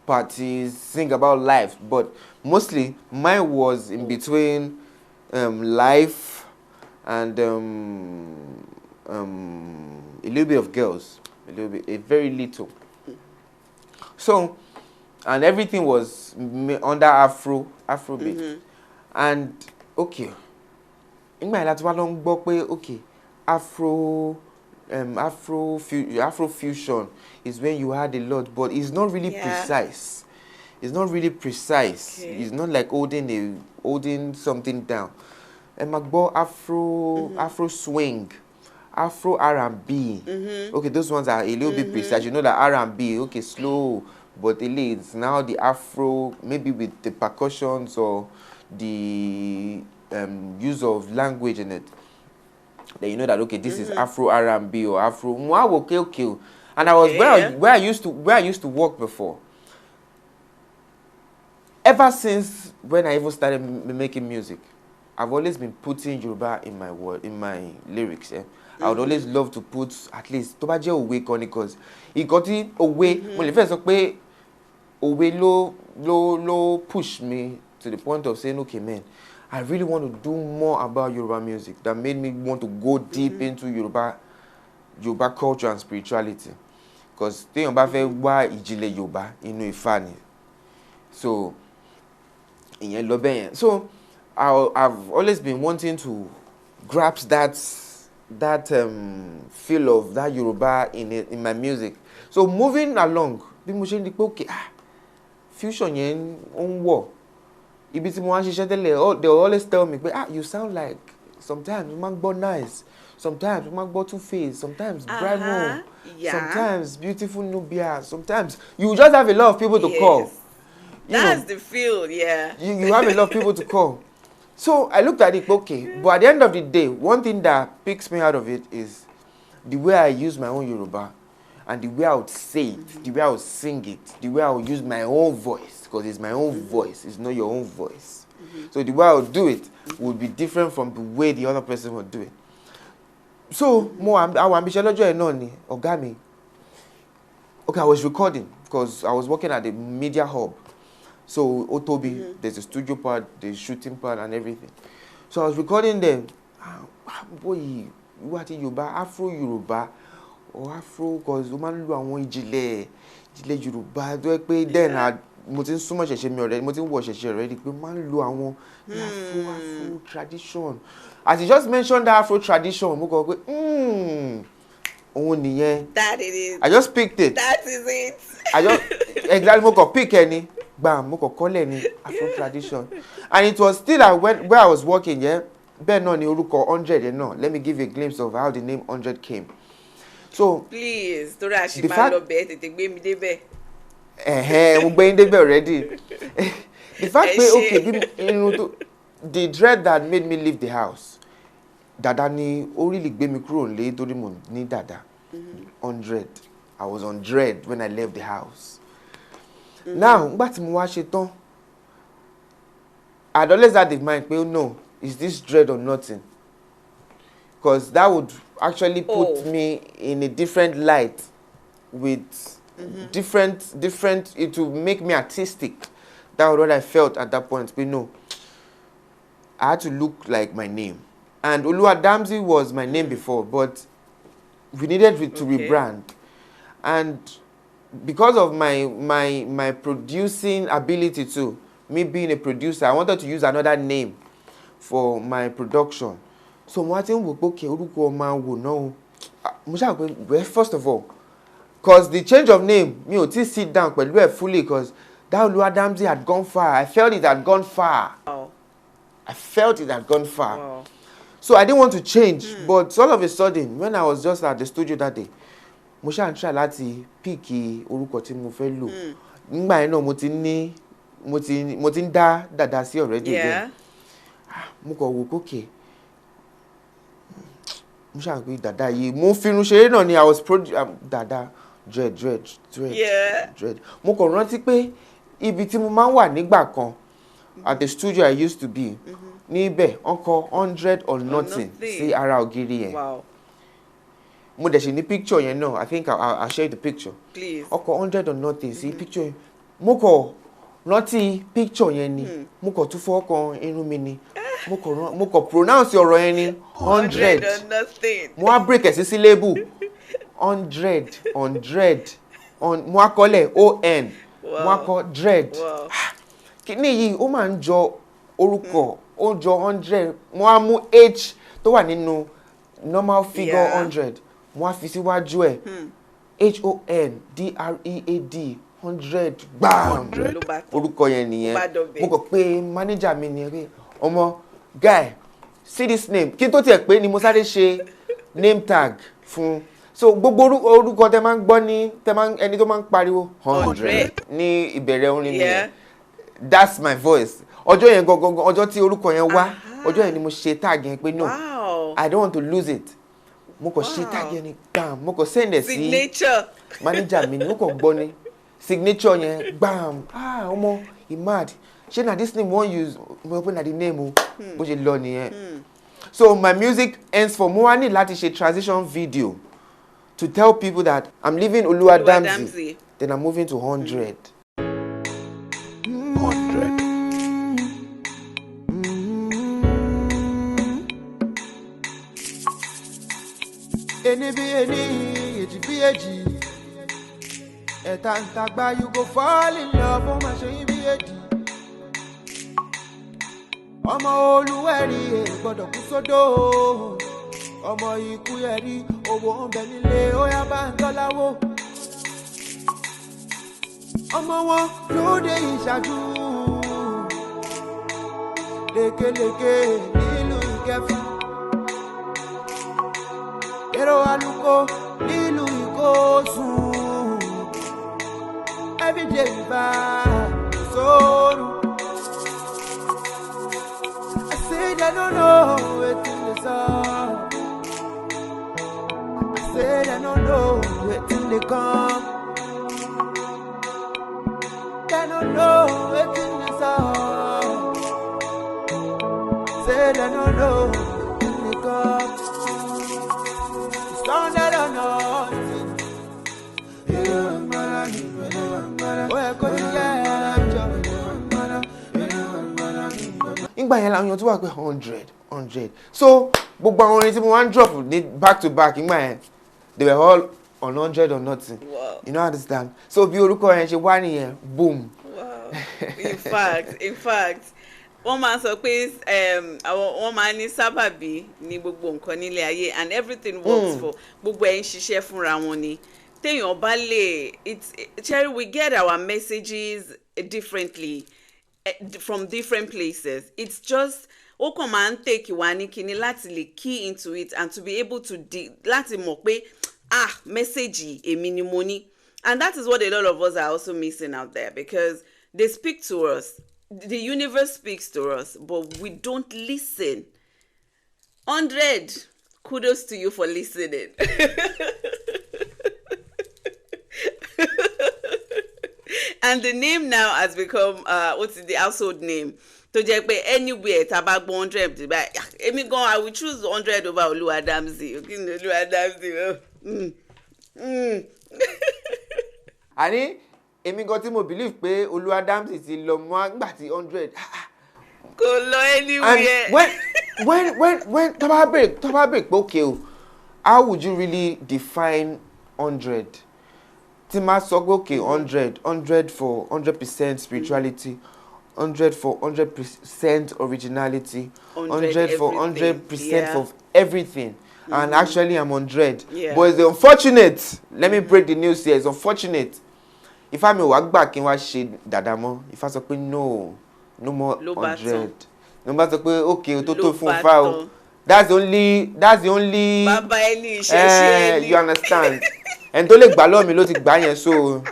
Speaker 2: parties, sing about life, but mostly mine was in between life and a little bit of girls, a very little. So, and everything was under Afrobeat. And okay, in my last one okay, Afro-fusion is when you had a lot, but it's not really precise. It's not really precise. Okay. It's not like holding something down. And Afro swing, Afro R&B. Okay, those ones are a little bit precise. You know that R&B, okay, slow, but it's now the Afro, maybe with the percussions or the use of language in it. Then you know that okay, this is Afro R&B or Afro. Okay. And I was where I used to work before. Ever since when I even started making music, I've always been putting Yoruba in my lyrics. I would always love to put at least tó bá jẹ́ òwe kan ni, because it got it òwe. Mo lè fẹ́ sọ pé òwe ló push me to the point of saying, okay, man, I really want to do more about Yoruba music. That made me want to go deep into Yoruba culture and spirituality. Because téèyàn bá fẹ́ wá ìjìnlẹ̀ Yoruba inú Ifá ni. So ìyẹn lọ bẹ́ẹ̀ yẹn. So I've always been wanting to grasp that feel of that Yoruba in my music. So moving along, bí mo ṣe ń di pé okay, fusion yẹn ń wọ̀. Ibi tí mo wá ń ṣiṣẹ́ tẹ́lẹ̀, they always tell me, you sound like sometimes you might go nice, sometimes you might go two-faced, sometimes Brano, sometimes beautiful Nubia, sometimes you just have a lot of people to call.
Speaker 1: That's the feel, yeah.
Speaker 2: You have a lot of people to call. So I looked at it, okay, but at the end of the day, one thing that picks me out of it is the way I use my own Yoruba and the way I would say it, the way I would sing it, the way I would use my own voice, because it's my own voice, it's not your own voice. So the way I would do it would be different from the way the other person would do it. So, our ambition ni Ogami. Okay, I was recording because I was working at the media hub. So Otobi, there's a studio part, there's shooting part and everything. So I was recording them. Boy, you want Yoruba, Afro Yoruba, or Afro, because woman lu àwọn ìjìnlẹ̀ Yoruba. Then mo ti so much ṣẹ̀ṣẹ̀ mi already, mo ti watch ṣẹ̀ṣẹ̀ already. Pé man lu àwọn Afro-tradition. As you just mentioned that Afro-tradition, mo kọ pé òun nìyẹn.
Speaker 1: That it is.
Speaker 2: I just picked it.
Speaker 1: That is it.
Speaker 2: I just exactly mo kọ pick any. Bam, mo kọ call any Afro-tradition. And it was still where I was working, yeah. Bẹ́ẹ̀ náà ni orúkọ Hondread yẹn náà. Let me give you a glimpse of how the name Hondread came. So
Speaker 1: please, torí àṣìbá lọ bẹ́ẹ̀ tètè gbé mi débẹ̀.
Speaker 2: Mo gbé yín débẹ̀ already. The fact pé okay, the dread that made me leave the house, dada ni ó really gbé mi kúrò nílé torí mo ní dada. Hondread. I was on dread when I left the house. Now, nígbà tí mo wá ṣe tán, I'd always had in mind pé no, is this dread or nothing? Because that would actually put me in a different light with different, it would make me artistic. That was what I felt at that point. But no, I had to look like my name. And Oluwadamzi was my name before, but we needed to rebrand. And because of my producing ability too, me being a producer, I wanted to use another name for my production. So Martin will okay, first of all, because the change of name, me ò tí sit down pẹ̀lú fully, because that Oluwadamzi had gone far. I felt it had gone far.
Speaker 1: Oh.
Speaker 2: I felt it had gone far.
Speaker 1: Wow.
Speaker 2: So I didn't want to change, but all of a sudden, when I was just at the studio that day, mo ṣáà try láti pick orúkọ tí mo fẹ́ lò. Nígbà yẹn náà mo ti ń dá dàda sí already.
Speaker 1: Yeah.
Speaker 2: Mo kàn wò okay. Mo ṣáà pé dàda yìí, mo firun ṣeré náà ni I was dàda dread.
Speaker 1: Yeah.
Speaker 2: Dread. Mo kàn rántí pé ibi tí mo máa ń wà nígbà kan at the studio I used to be. Níbẹ̀ ọkọ̀ 100 or nothing sí ara ògiri yẹn.
Speaker 1: Wow.
Speaker 2: Mo dẹ̀ ṣe ní picture yẹn náà. I think I'll share the picture.
Speaker 1: Please.
Speaker 2: Ọkọ̀ 100 or nothing sí picture yẹn. mo kọ̀ rántí picture yẹn ni mo kọ̀ tún fọwọ́ kan irun mi ni mo kọ̀ pronounce ọ̀rọ̀ yẹn ni 100 mo wá break ẹ̀ sí syllable 100 mo wá kọ́lẹ̀ on mo wá kọ́ dread kíní yìí ó máa ń jọ orúkọ ó jọ 100 mo wá mú h tó wà nínú normal figure 100 mo wá fi síwájú ẹ̀ HONDREAD 100 gbàm orúkọ yẹn nìyẹn mo kàn pé manager mi ni pé ọmọ guy see this name kí n tó tiẹ̀ pé ni mo sáré ṣe name tag fún so gbogbo orúkọ tẹ máa ń gbọ́ ní ẹni tó máa ń pariwo 100 ní ìbẹ̀rẹ̀ orin nìyẹn that's my voice ọjọ́ yẹn gangan ọjọ́ tí orúkọ yẹn wá ọjọ́ yẹn ni mo ṣe tag yẹn pé no I don't want to lose it mo kàn ṣe tag yẹn ni gbàm mo kàn send ẹ̀ sí manager mi ni mo kàn gbọ́ ni signature yẹn gbàm ọmọ imad ṣé na this name wọ́n use mo pe na the name o bó ṣe lọ nìyẹn so my music ends for mo wá ní láti ṣe transition video to tell people that I'm leaving Oluwadamzi then I'm moving to 100.
Speaker 3: Eni bi eni, eji bi eji. Etantagba you go fall in love, oh my ṣe bi eji. Ọmọ Olúwẹ̀rí gbọ́dọ̀ kú sódò. Ọmọ ikú yẹrí owó ń bẹ nílé ó yá bá ń tọ́láwó. Ọmọ wọn lóde ìṣáájú. Lékeleke nílùú Ìkẹfì. Èrò àlùkò nílùú Ìkòsùn. Everyday we buy sóòrù. I say they don't know wetin dey sup. I say they don't know wetin dey come. They don't know wetin dey sup. Say they don't know wetin dey come. Sound they don't know.
Speaker 2: Nígbà yẹn làwọn èèyàn tó wà pé 100 so gbogbo àwọn orin tí mo wá ń drop ní back to back nígbà yẹn they were all on 100 or nothing.
Speaker 1: Wow.
Speaker 2: You know understand so bí orúkọ yẹn ṣe wá nìyẹn boom.
Speaker 1: Wow. In fact wọ́n máa sọ pé wọ́n máa ní sábàbí ní gbogbo nǹkan nílé ayé and everything works for gbogbo ẹ̀ ń ṣiṣẹ́ fúnra wọn ni téèyàn bá lè Cherry we get our messages differently from different places it's just ó kàn máa ń take wá ní kíní láti lè key into it and to be able to láti mọ̀ pé message èmi ni mo ní and that is what a lot of us are also missing out there because they speak to us. The universe speaks to us, but we don't listen. 100, kudos to you for listening. And the name now has become, what's the household name? To jẹ́ pé anywhere taba gbo 100, èmi gan I will choose 100 over Oluwadamzi. Okay, Oluwadamzi.
Speaker 2: Àní èmi gan tí mo believe pé Oluwadamzi ti lọ mọ́ àgbà tí 100.
Speaker 1: Kò lọ anywhere.
Speaker 2: And when taba break pé okay o how would you really define 100? Tí máa sọ pé okay 100 for 100% spirituality 100 for 100% originality 100 for 100% of everything. And actually I'm 100. But it's unfortunate, let me break the news here, it's unfortunate. If I'm a wagba kí n wá ṣe dàda mọ́, if I sọ pé no more 100. No matter sọ pé okay tó fún fa o. That's the only
Speaker 1: Bàbá ẹni ìṣẹ̀ṣẹ̀ ẹni.
Speaker 2: You understand? And tó lè gbà lọ́wọ́ mi ló ti gbà yẹn so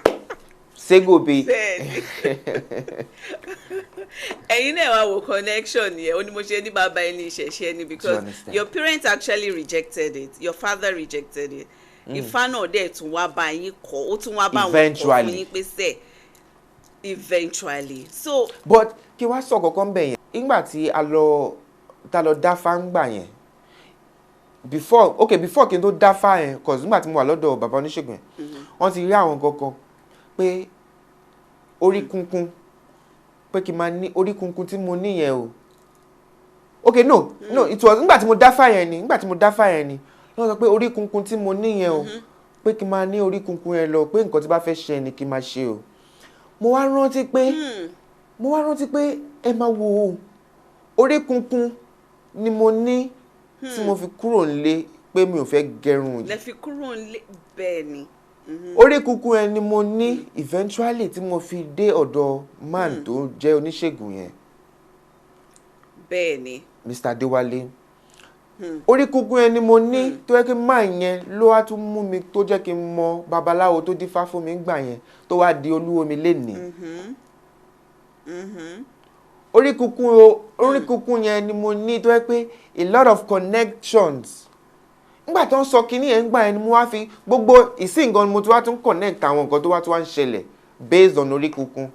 Speaker 2: sego be.
Speaker 1: Ẹ̀yin náà wá wo connection yẹn, ó ní mo ṣe ní bàbá ẹni ìṣẹ̀ṣẹ̀ ẹni because your parents actually rejected it. Your father rejected it. Ifá náà dẹ̀ tún wá bá yín kọ́, ó tún wá bá wọn kọ́ fún yín pé sẹ́ eventually. So
Speaker 2: but kí wá sọ kankan bẹ̀ yẹn. Ìgbà tí ta lọ dáfá ń gbà yẹn. Before kí n tó dáfá yẹn cause nígbà tí mo wà lọ́dọ̀ bàbá oníṣègùn yẹn. Wọ́n ti rí àwọn kankan pé orí kunkun pé kí n máa ní orí kunkun tí mo ní yẹn o. Okay, no, it was nígbà tí mo dáfá yẹn ni lọ́wọ́ sọ pé orí kunkun tí mo ní yẹn o pé kí n máa ní orí kunkun yẹn lọ pé nǹkan tí bá fẹ́ ṣe ni kí n máa ṣe o. Mo wá rántí pé ẹ máa wo o orí kunkun ni mo ní tí mo fi kúrò nílé pé mi ò fẹ́ gẹrun yìí.
Speaker 1: Lẹ fi kúrò nílé bẹ́ẹ̀ ni.
Speaker 2: Orí kunkun yẹn ni mo ní eventually tí mo fi dé ọ̀dọ̀ man tó jẹ́ oníṣègùn yẹn.
Speaker 1: Bẹ́ẹ̀ ni.
Speaker 2: Mr. Adéwálé. Orí kunkun yẹn ni mo ní tó yẹ kí man yẹn ló wá tún mú mi tó jẹ́ kí n mọ babaláwo tó dífá fún mi gbà yẹn tó wá di olúwo mi lénìí. Orí kunkun yẹn ni mo ní tó yẹ pé a lot of connections. Nígbà tó ń sọ kinní yẹn gbà yẹn ni mo wá fi gbogbo ìsìn gan mo ti wá tún connect àwọn nǹkan tó wá ń ṣẹlẹ̀ based on orí kunkun.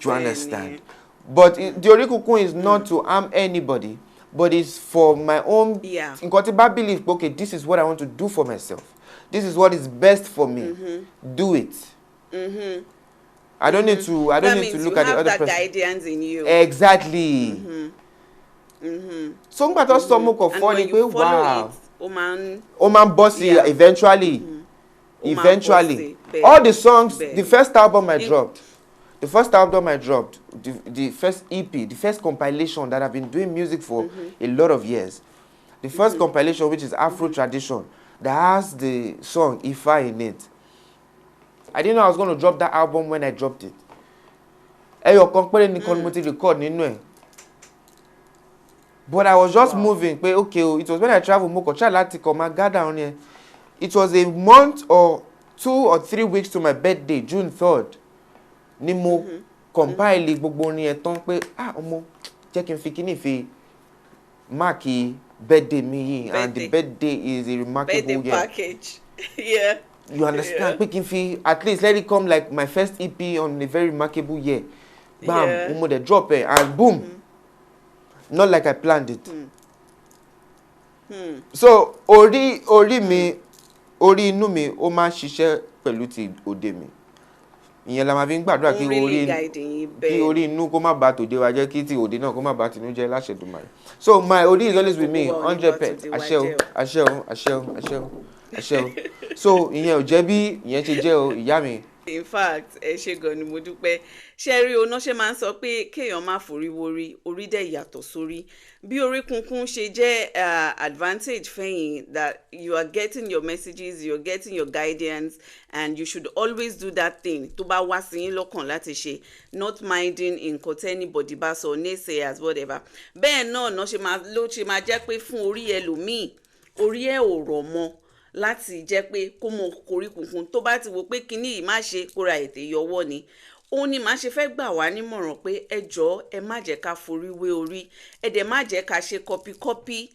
Speaker 2: You understand? But the orí kunkun is not to harm anybody, but it's for my own. Nǹkan tí bá believe, okay, this is what I want to do for myself. This is what is best for me. Do it. I don't need to. I don't need to look at the other person.
Speaker 1: That guidance in you.
Speaker 2: Exactly. So ngbà tó sọ mo kàn fọ́ ni pé wow. O máa ń bọ́ sí eventually. All the songs, the first album I dropped, the first EP, the first compilation that I've been doing music for a lot of years. The first compilation, which is Afro-tradition, that has the song Ifa in it. I didn't know I was going to drop that album when I dropped it. Ẹyọ kan péré nìkan mo ti record nínú ẹ̀. But I was just moving. Okay, it was when I traveled mo kàn try láti kàn máa gather on here. It was a month or 2 or 3 weeks to my birthday, June 3rd. Ni mo compile gbogbo orin yẹn tán pé ọmọ jẹ́ kí n fi kíní fi mark birthday mi yìí, and the birthday is a remarkable year.
Speaker 1: Birthday package. Yeah.
Speaker 2: You understand? Pé kí n fi at least let it come like my first EP on a very remarkable year. Bam, mo dey drop it and boom. Not like I planned it. So orí inú mi ó máa ń ṣiṣẹ́ pẹ̀lú ti òde mi. Ìyẹn la máa fi ń gbàdúrà kí orí inú kó má bà tòde wa jẹ́, kí ti òde náà kó má bà tinú jẹ́ láṣẹ Èdùmàrè. So my Odi is always with me 100%. Àṣẹ o. So ìyẹn ò jẹ́ bí ìyẹn ṣe jẹ́ o ìyá mi.
Speaker 1: In fact, ẹ ṣé gan ni mo dúpẹ́. Ṣé rí oná ṣe máa ń sọ pé kéèyàn má forí wórí, orí dẹ̀ yàtọ̀ sórí. Bí orí kunkun ṣe jẹ́ advantage fẹ́yìn, that you are getting your messages, you are getting your guidance, and you should always do that thing tó bá wá sí yín lọ́kàn láti ṣe, not minding nǹkan tí anybody bá sọ, naysayers, whatever. Bẹ́ẹ̀ náà ló ṣe máa jẹ́ pé fún orí ẹlòmíì, orí ẹ̀ ò rọ̀ mọ́ láti jẹ́ pé kó mọ korí kunkun tó bá ti wo pé kíní yìí má ṣe kóra ètè yọwọ́ ni. Òun ni màá ṣe fẹ́ gbà wá nímọ̀ràn pé ẹ jọ̀ọ́ ẹ má jẹ́ ká forí wé orí, ẹ dẹ̀ má jẹ́ ká ṣe kọ́píkọ́pí.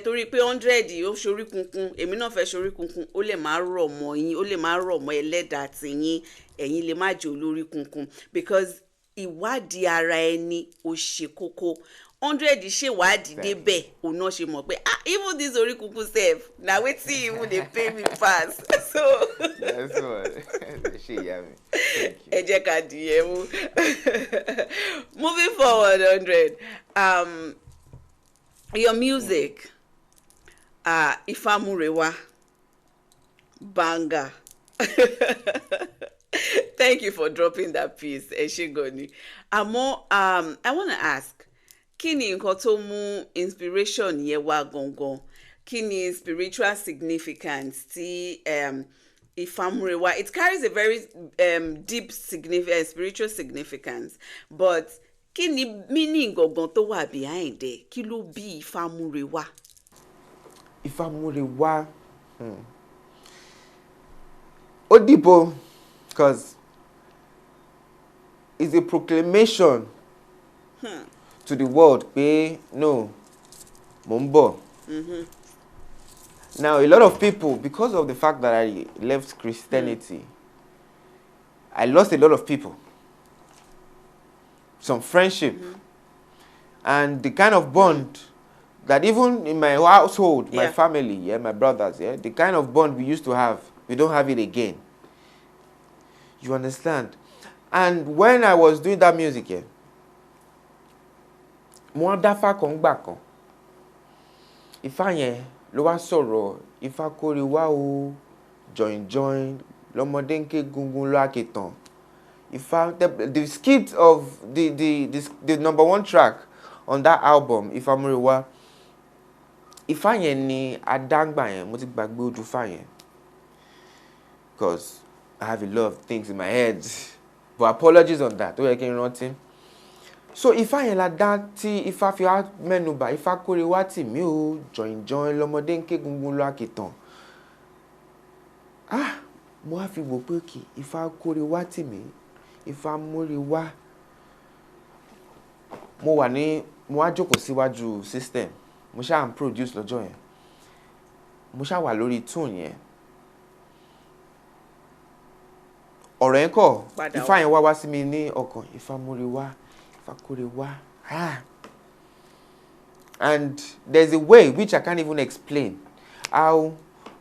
Speaker 1: Torí pé 100 ó ṣorí kunkun, èmi náà fẹ́ ṣorí kunkun, ó lè má rọ̀ mọ́ yín, ó lè má rọ̀ mọ́ ẹlẹ́dàá tiyín, ẹ̀yin lè má jẹ́ olórí kunkun, because ìwádìí ara ẹni ó ṣe kókó. 100 ṣèwádìí débẹ̀ òun náà ṣe mọ̀ pé even this orí kunkun sef na wetin even dey pay me pass. So
Speaker 2: that's what ṣe ìyá mi.
Speaker 1: Ẹ jẹ́ ká dìyẹ mú. Moving forward, 100. Your music, Ifamurewa, banger. Thank you for dropping that piece. Ẹ ṣé gan ni. Àmọ́ I want to ask, kí ni nǹkan tó mú inspiration yẹn wá gangan? Kí ni spiritual significance tí Ifamurewa? It carries a very deep spiritual significance, but kí ni meaning gangan tó wà behind it? Kí ló bí Ifamurewa?
Speaker 2: Ifamurewa. Ó deep o, because it's a proclamation to the world pé no, mo ń bọ̀. Now a lot of people, because of the fact that I left Christianity, I lost a lot of people, some friendship, and the kind of bond that even in my household, my family, my brothers, the kind of bond we used to have, we don't have it again. You understand? And when I was doing that music, mo wá dáfá kan gbà kan. Ifá yẹn ló wá sọ̀rọ̀ Ifá kórè wá o join lọ́mọdé ń ké gungun ló àkètàn. Ifá the skit of the number one track on that album Ifá múre wá. Ifá yẹn ni adágbà yẹn, mo ti gbàgbé odù Ifá yẹn. Because I have a lot of things in my head. But apologies on that. Ó yẹ kí n rántí. So Ifá yẹn la dá tí Ifá fi wá mẹ́nubà Ifá kórè wá tì mí o join lọ́mọdé ń ké gungun ló àkètàn. Mo wá fi wò pé kí Ifá kórè wá tì mí Ifá múre wá. Mo wá jókòó síwájú system. Mo ṣáà ń produce lọ́jọ́ yẹn. Mo ṣáà wà lórí tune yẹn. Ọ̀rọ̀ yẹn kọ̀ Ifá yẹn wá sí mi ní ọkàn Ifá múre wá Ifá kórè wá. And there's a way which I can't even explain how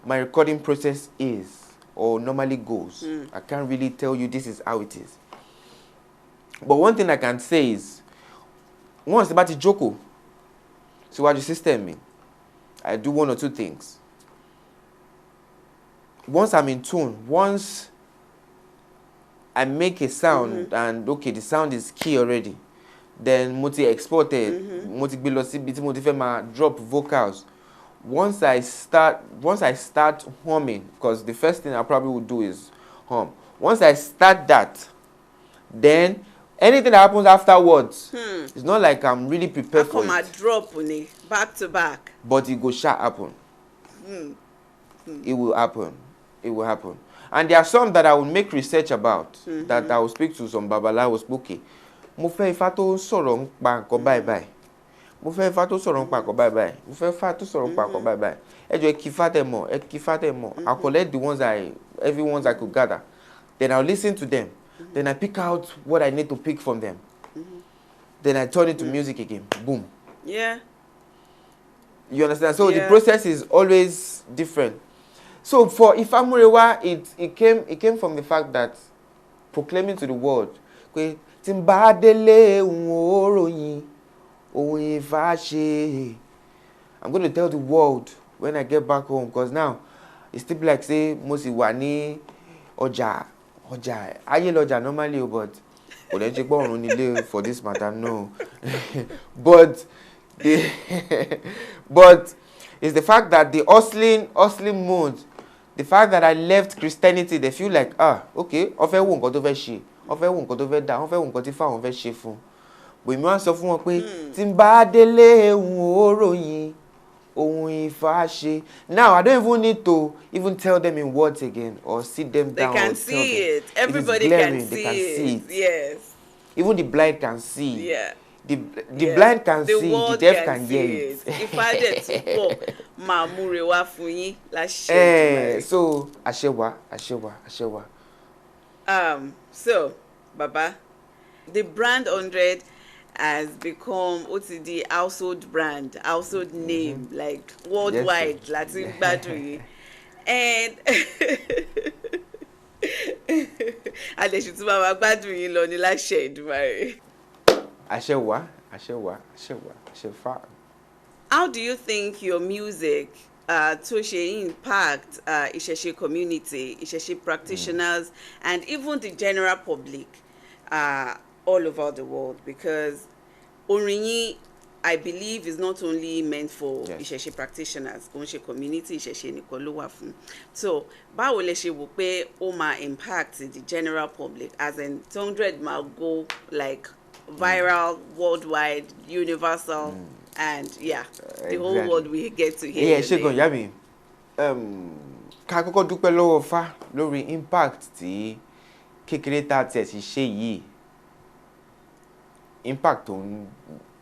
Speaker 2: my recording process is or normally goes. I can't really tell you this is how it is. But one thing I can say is once the bá ti jókòó síwájú system mi, I do one or two things. Once I'm in tune, once I make a sound and okay, the sound is key already, then mo ti export it, mo ti gbé lọ síbi tí mo ti fẹ́ máa drop vocals. Once I start humming, because the first thing I probably would do is hum. Once I start that, then anything that happens afterwards, it's not like I'm really prepared for it.
Speaker 1: I drop back to back.
Speaker 2: But it go sha happen. It will happen. It will happen. And there are some that I will make research about, that I will speak to some babalawos. Okay, mo fẹ́ Ifá tó sọ̀rọ̀ nípa nǹkan báyìí báyìí. Mo fẹ́ Ifá tó sọ̀rọ̀ nípa nǹkan báyìí báyìí. Mo fẹ́ Ifá tó sọ̀rọ̀ nípa nǹkan báyìí báyìí. Ẹ jọ̀ọ́ ẹ kí Ifá tẹ́ mọ̀, ẹ kí Ifá tẹ́ mọ̀. I'll collect the ones every ones I could gather. Then I'll listen to them. Then I pick out what I need to pick from them. Then I turn it to music again. Boom.
Speaker 1: Yeah.
Speaker 2: You understand? So the process is always different. So for Ifá múre wá, it came from the fact that proclaiming to the world, pé tí n bá délé n ó ròyìn ohun Ifá ṣe. I'm going to tell the world when I get back home, because now it's still like say mo sì wà ní ọjà ayé lọ́jà normally, but kò lè ṣe pé ọ̀run nílé for this matter, no. but it's the fact that the hustling mode, the fact that I left Christianity, they feel like okay, ó fẹ́ wo nǹkan tó fẹ́ ṣe, ó fẹ́ wo nǹkan tó fẹ́ dá, ó fẹ́ wo nǹkan tí Fáwọn fẹ́ ṣe fún. But èmi wá sọ fún wọn pé tí n bá délé n ó ròyìn ohun Ifá ṣe. Now I don't even need to even tell them in words again or sit them down.
Speaker 1: They can see it. Everybody can see it. Yes.
Speaker 2: Even the blind can see.
Speaker 1: Yeah.
Speaker 2: The blind can see, the deaf can hear it.
Speaker 1: If I did to pop, ma múre wá fún yín la ṣe.
Speaker 2: So àṣẹwà.
Speaker 1: So Baba, the brand 100 has become the household brand, household name, like worldwide. Latin gbádùn. And àlejò tí màmá gbádùn yín lọ ní láṣẹ Èdùmàrè.
Speaker 2: Àṣẹwà.
Speaker 1: How do you think your music tó ṣe impact Isese community, Isese practitioners, and even the general public all over the world? Because orin yín, I believe, is not only meant for Isese practitioners, kò ń ṣe community Isese nìkan ló wà fún. So báwo lẹ ṣe wò pé ó máa impact the general public, as in Hondread máa go like viral, worldwide, universal, and the whole world will get to hear your
Speaker 2: name. Yeah, Yami. Ká kọ́kọ́ dúpẹ́ lọ́wọ́ Fá lórí impact tí kékeré tá tiẹ̀ sì ṣe yìí. Impact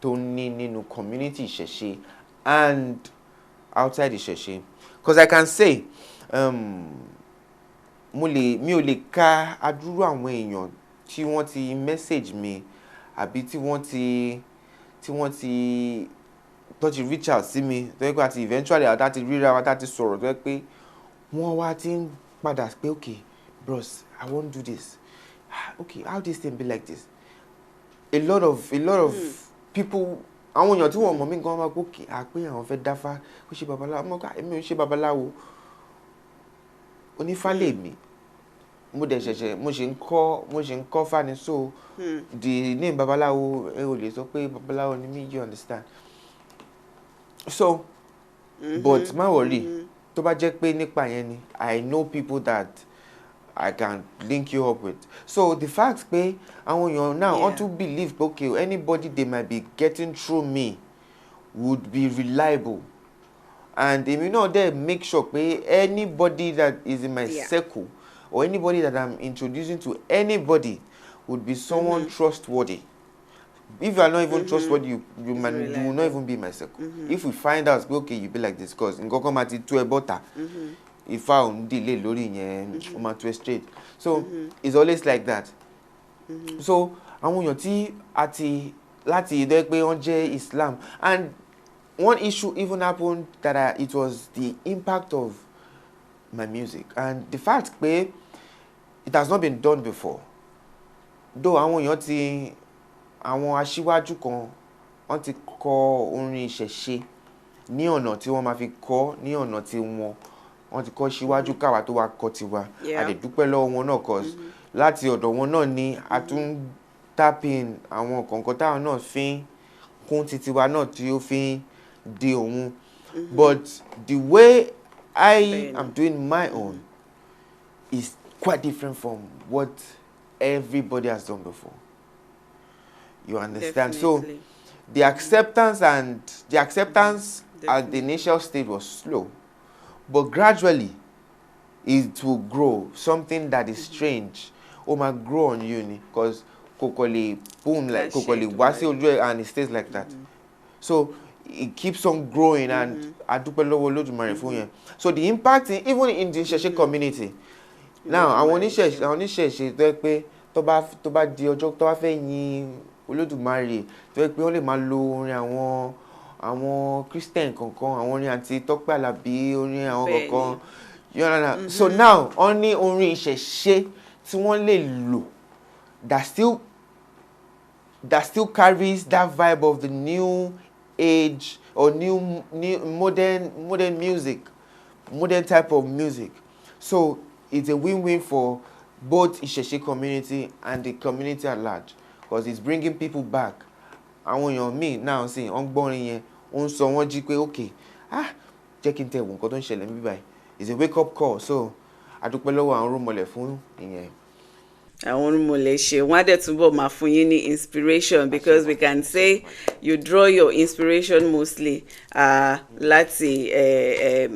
Speaker 2: tó ní nínú community Isese and outside Isese. Because I can say, mi ò lè ka adúrú àwọn èèyàn tí wọ́n ti message mi, àbí tí wọ́n ti reach out sí mi, tó yẹ pé àti eventually àti ti ríra wa àti sọ̀rọ̀, tó yẹ pé wọ́n wá ti ń padà pé okay bros, I won't do this, okay, how this thing be like this? A lot of people, àwọn èèyàn tí wọ́n mọ̀ mí gan máa kó kí àpé àwọn fẹ́ dáfá kó ṣe babaláwo mo ká èmi ò ṣe babaláwo onífá lè mi mo dẹ̀ ṣẹ̀ṣẹ̀ mo ṣe ń kọ́ fani so the name babaláwo ẹ ò lè sọ pé babaláwo ni mí, you understand? So but má worry tó bá jẹ́ pé nípa yẹn ni I know people that I can link you up with. So the fact pé àwọn èèyàn now want to believe okay anybody they might be getting through me would be reliable, and èmi náà dẹ̀ make sure pé anybody that is in my circle or anybody that I'm introducing to anybody would be someone trustworthy. If you are not even trustworthy, you will not even be in my circle. If we find out okay you be like this cause nǹkan kan máa ti tú ẹ bọ́tà. If I delay lórí yẹn o máa tú ẹ straight. So it's always like that. So àwọn èèyàn tí àti láti ìdọ́ pé wọ́n jẹ́ Islam, and one issue even happened that it was the impact of my music and the fact pé it has not been done before. Though àwọn èèyàn ti àwọn aṣíwájú kan wọ́n ti kọ orin ìṣẹ̀ṣe ní ọ̀nà tí wọ́n máa fi kọ ní ọ̀nà tí wọ́n ti kọ síwájú káwa tó wá kọ tiwa a lè dúpẹ́ lọ́wọ́ wọn náà cause láti ọ̀dọ̀ wọn náà ni a tún tap in àwọn kọ̀ọ̀kan táwọn náà fi ń kún titiwa náà tí ó fi ń di òun. But the way I am doing my own is quite different from what everybody has done before. You understand?
Speaker 1: Definitely.
Speaker 2: So the acceptance at the initial stage was slow, but gradually it will grow. Something that is strange might grow on you because kokoli boom like kokoli wasi ojo and it stays like that. So it keeps on growing and adupelowo Olódùmarè fún yẹn. So the impact even in the Ìṣẹ̀ṣe community now àwọn oníṣẹ̀ṣe tó pé tó bá di ọjọ́ tó bá fẹ́ yin Olódùmarè tó pé wọ́n lè máa lo orin àwọn Christian kankan àwọn orin àti Tọ́pẹ́ Àlàbí orin àwọn kankan you know. So now only orin Ìṣẹ̀ṣe tí wọ́n lè lò that still carries that vibe of the new age or new modern music, modern type of music. So it's a win-win for both Ìṣẹ̀ṣe community and the community at large because it's bringing people back. Àwọn èèyàn míì now say on gbọ́rin yẹn ó ń sọ wọ́n jí pé okay jẹ́ kí n tẹ̀ wò nǹkan tó ń ṣẹlẹ̀ níbí báyìí. It's a wake-up call. So adúpẹ́ lọ́wọ́ àwọn rúmọlẹ̀ fún ìyẹn.
Speaker 1: Àwọn rúmọlẹ̀ ṣe wọ́n á dẹ̀ túbọ̀ máa fún yín ní inspiration because we can say you draw your inspiration mostly láti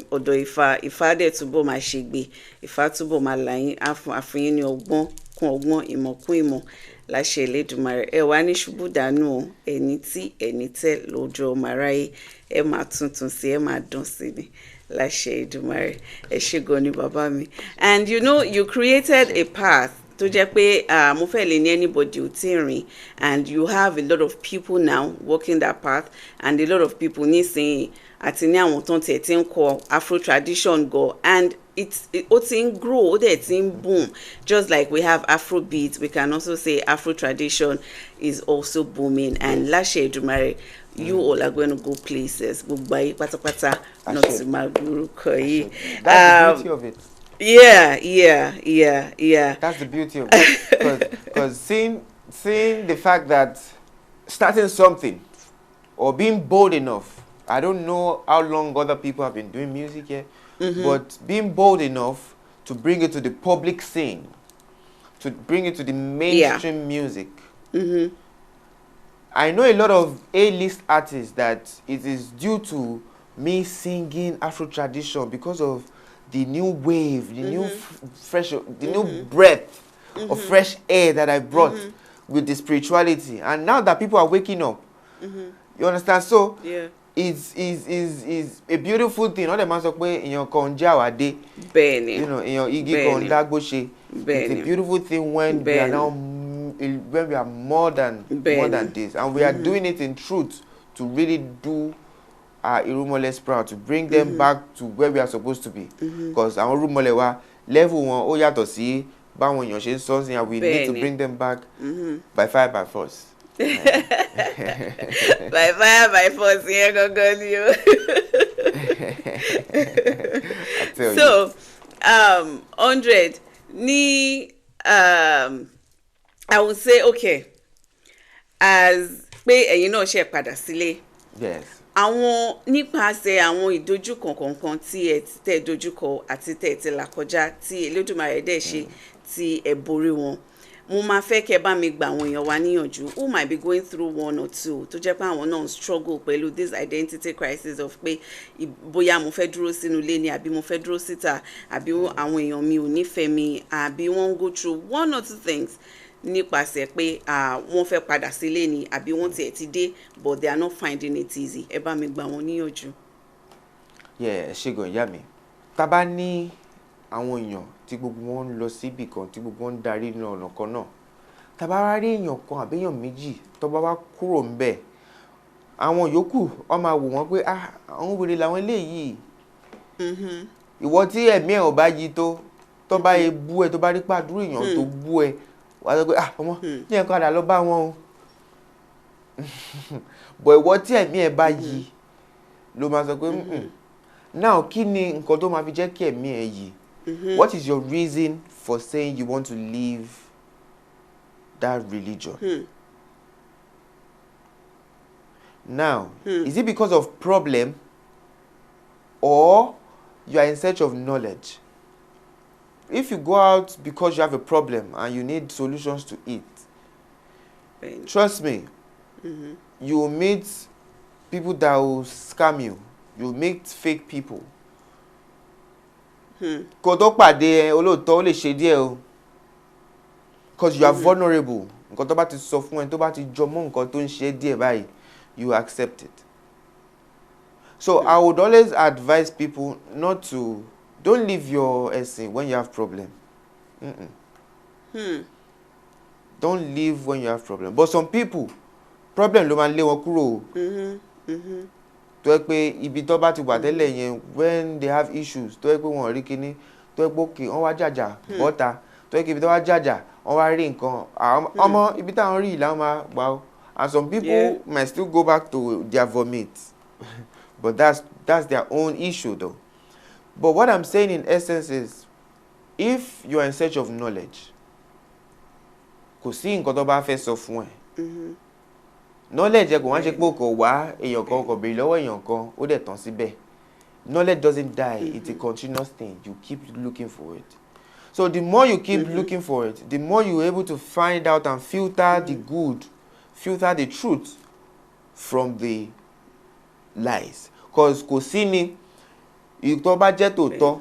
Speaker 1: ọ̀dọ̀ Ifá dẹ̀ túbọ̀ máa ṣègbè Ifá túbọ̀ máa là yín àfún yín ní ọgbọ́n kún ọgbọ́n ìmọ̀ kún ìmọ̀ láṣẹ Elédùmarè ẹ wá ní ṣubú dànù o ẹni tí ẹni tẹ́ lọ́jọ́ màráyé ẹ máa tuntun sí ẹ máa dán sí ni láṣẹ Èdùmàrè ẹ ṣé gan ni bàbá mi. And you know you created a path tó jẹ́ pé mo fẹ́ lè ní anybody ò tí ì rìn and you have a lot of people now walking that path and a lot of people nísìnyí àti ní àwọn tó ń tẹ̀ tí ń kọ Afro-tradition go and ó ti ń grow ó dẹ̀ ti ń boom just like we have Afrobeat we can also say Afro-tradition is also booming and láṣẹ Èdùmàrè you all are going to go places gbogbo ayé pátápátá náà ti máa gbórúkọ yìí.
Speaker 2: That's the beauty of it.
Speaker 1: Yeah.
Speaker 2: That's the beauty of it. Because seeing the fact that starting something or being bold enough, I don't know how long other people have been doing music here, but being bold enough to bring it to the public scene, to bring it to the mainstream music. I know a lot of A-list artists that it is due to me singing Afro-tradition because of the new wave, the new new breath of fresh air that I brought with the spirituality. And now that people are waking up, you understand? So it's a beautiful thing. All the man say in your konjawade, you know, in your igi kondagoshe. It's a beautiful thing when we are now when we are more than this, and we are doing it in truth to really do Irumole proud, to bring them back to where we are supposed to be. Because our Irumole wa level one ó yàtọ̀ sí báwọn èèyàn ṣe ń sọ sí, and we need to
Speaker 1: Bẹ́ẹ̀ni.
Speaker 2: bring them back by fire by force.
Speaker 1: By fire by force yẹn gangan ni o.
Speaker 2: I tell you.
Speaker 1: So 100 ní I would say okay, as pé ẹ̀yin náà ṣe padà sílé.
Speaker 2: Yes.
Speaker 1: Àwọn nípasẹ̀ àwọn ìdojúkọ kọ̀ọ̀kan tí ẹ tẹ́ dojúkọ àti tẹ́ ti là kọjá tí Elédùmarè dẹ̀ ṣe tí ẹ borí wọn. Mo máa fẹ́ kẹ́ bá mi gba àwọn èèyàn wa níyànjú who might be going through one or two tó jẹ́ pé àwọn náà struggle pẹ̀lú this identity crisis of pé bóyá mo fẹ́ dúró sínú ilé ni àbí mo fẹ́ dúró síta àbí àwọn èèyàn mi ò nífẹ̀ẹ́ mi àbí wọ́n go through one or two things nípasẹ̀ pé wọ́n fẹ́ padà sílé ni àbí wọ́n tiẹ̀ ti dé but they are not finding it easy. Ẹ bá mi gba wọn níyànjú.
Speaker 2: Ṣégun ìyá mi, tá bá ní àwọn èèyàn tí gbogbo wọn ń lọ síbì kan tí gbogbo wọn ń darí ní ọ̀nà kan náà, tá bá wá rí èèyàn kan àbí èèyàn méjì tó bá wá kúrò ńbẹ̀, àwọn yòókù wọ́n máa wò wọ́n pé àwọn wèrè làwọn eléyìí. Ìwọ tí ẹ̀mí ẹ̀ ò bá yí tó bá yẹ bú ẹ, tó bá rí pàdúrú èèyàn tó bú ẹ, wàá sọ pé ọmọ ní ẹ̀kọ́ àdá lọ bá wọn o. But ìwọ tí ẹ̀mí ẹ̀ bá yí ló máa sọ pé now kí ni nǹkan tó máa fi jẹ́ kí ẹ̀mí ẹ̀ yí? What is your reason for saying you want to leave that religion? Now, is it because of problem or you are in search of knowledge? If you go out because you have a problem and you need solutions to it, trust me, you will meet people that will scam you. You will meet fake people. Kó tó pàdé olóòótọ́ ó lè ṣe díẹ̀ o. Because you are vulnerable. Nǹkan tó bá ti sọ fún ẹ, tó bá ti jọ mọ́ nǹkan tó ń ṣe díẹ̀ báyìí, you accept it. So I would always advise people not to, don't leave your essay when you have problem. Don't leave when you have problem. But some people, problem ló máa lé wọn kúrò. Tó yẹ pé ibi tó bá ti wà tẹ́lẹ̀ yẹn, when they have issues, tó yẹ pé wọ́n rí kíní, tó yẹ pé òkè wọ́n wá jàjà bọ́ta, tó yẹ pé ibi tó wá jàjà wọ́n wá rí nǹkan, ọmọ ibi táwọn rí ìlànà máa gbà ó. And some people might still go back to their vomit. But that's their own issue though. But what I'm saying in essence is, if you are in search of knowledge, kò sí nǹkan tó bá fẹ́ sọ fún ẹ. Knowledge kò wá ṣe pé kò wá èèyàn kan kò béèrè lọ́wọ́ èèyàn kan ó dẹ̀ tán síbẹ̀. Knowledge doesn't die. It's a continuous thing. You keep looking for it. So the more you keep looking for it, the more you're able to find out and filter the good, filter the truth from the lies. Because kò sí ni ìtọ́ bá jẹ́ tòótọ́,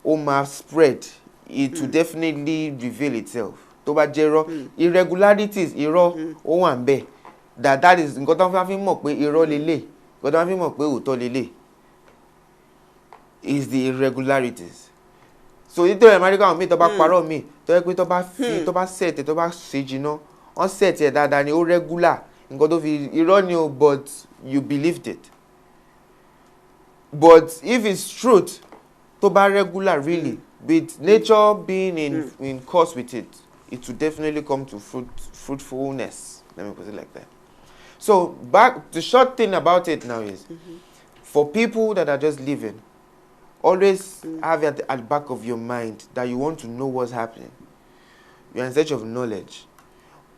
Speaker 2: ó máa spread. It will definitely reveal itself. Tó bá jẹ́ irọ́, irregularities, irọ́ ó wà ńbẹ̀. That is nǹkan tó fi mọ̀ pé irọ́ lélẹ̀, nǹkan tó fi mọ̀ pé òótọ́ lélẹ̀ is the irregularities. So nítorí America àwọn míì tó bá parọ́ míì, tó yẹ pé tó bá set tó bá ṣe jìnnà, wọ́n set ẹ̀ dáadáa ni ó regular. Nǹkan tó fi irọ́ ni o, but you believed it. But if it's truth, tó bá regular really, with nature being in course with it, it will definitely come to fruitfulness. Let me put it like that. So the short thing about it now is, for people that are just living, always have it at the back of your mind that you want to know what's happening. You're in search of knowledge.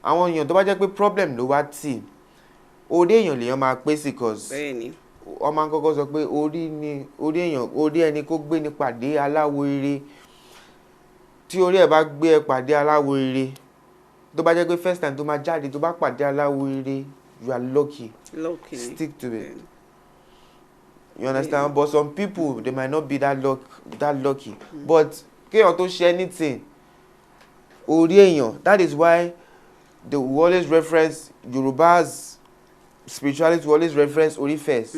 Speaker 2: Àwọn èèyàn tó bá jẹ́ pé problem ló wá tì, orí èèyàn lèèyàn máa pé sí, cause wọ́n máa ń kọ́kọ́ sọ pé orí ẹni kó gbé ní pàdé aláwo ire. Tí orí ẹ̀ bá gbé ẹ pàdé aláwo ire, tó bá jẹ́ pé first time tó máa jáde tó bá pàdé aláwo ire, you are lucky. Stick to it. You understand? But some people, they might not be that lucky. But kéèyàn tó ṣe anything, orí èèyàn, that is why they will always reference Yoruba's spirituality, will always reference orí first.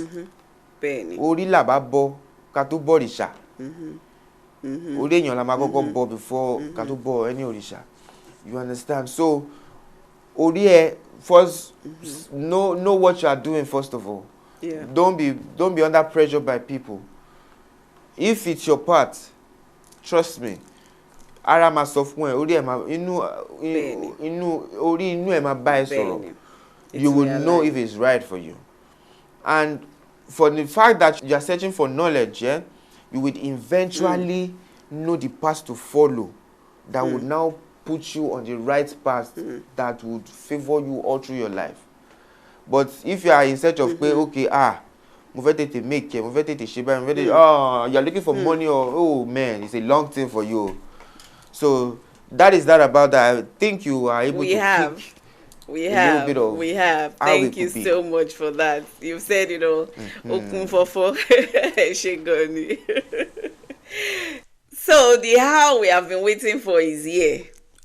Speaker 2: Orí là bá bọ ká tó bọ òrìṣà. Orí èèyàn la máa kọ́kọ́ bọ before ká tó bọ any òrìṣà. You understand? So orí ẹ first, know what you are doing first of all. Don't be under pressure by people. If it's your part, trust me, ara máa sọ fún ẹ orí ẹ máa orí inú ẹ máa bá ẹ sọ̀rọ̀. You will know if it's right for you. And for the fact that you are searching for knowledge, yeah, you would eventually know the path to follow that would now put you on the right path that would favor you all through your life. But if you are in search of okay, mo fẹ́ tètè make it, mo fẹ́ tètè ṣe báyìí, mo fẹ́ tètè, you are looking for money, or oh man, it's a long thing for you. So that is that about that. I think you are able to pick
Speaker 1: We have. Thank you so much for that. You've said it all. Okun fofo. Shegoni. So the how we have been waiting for is here.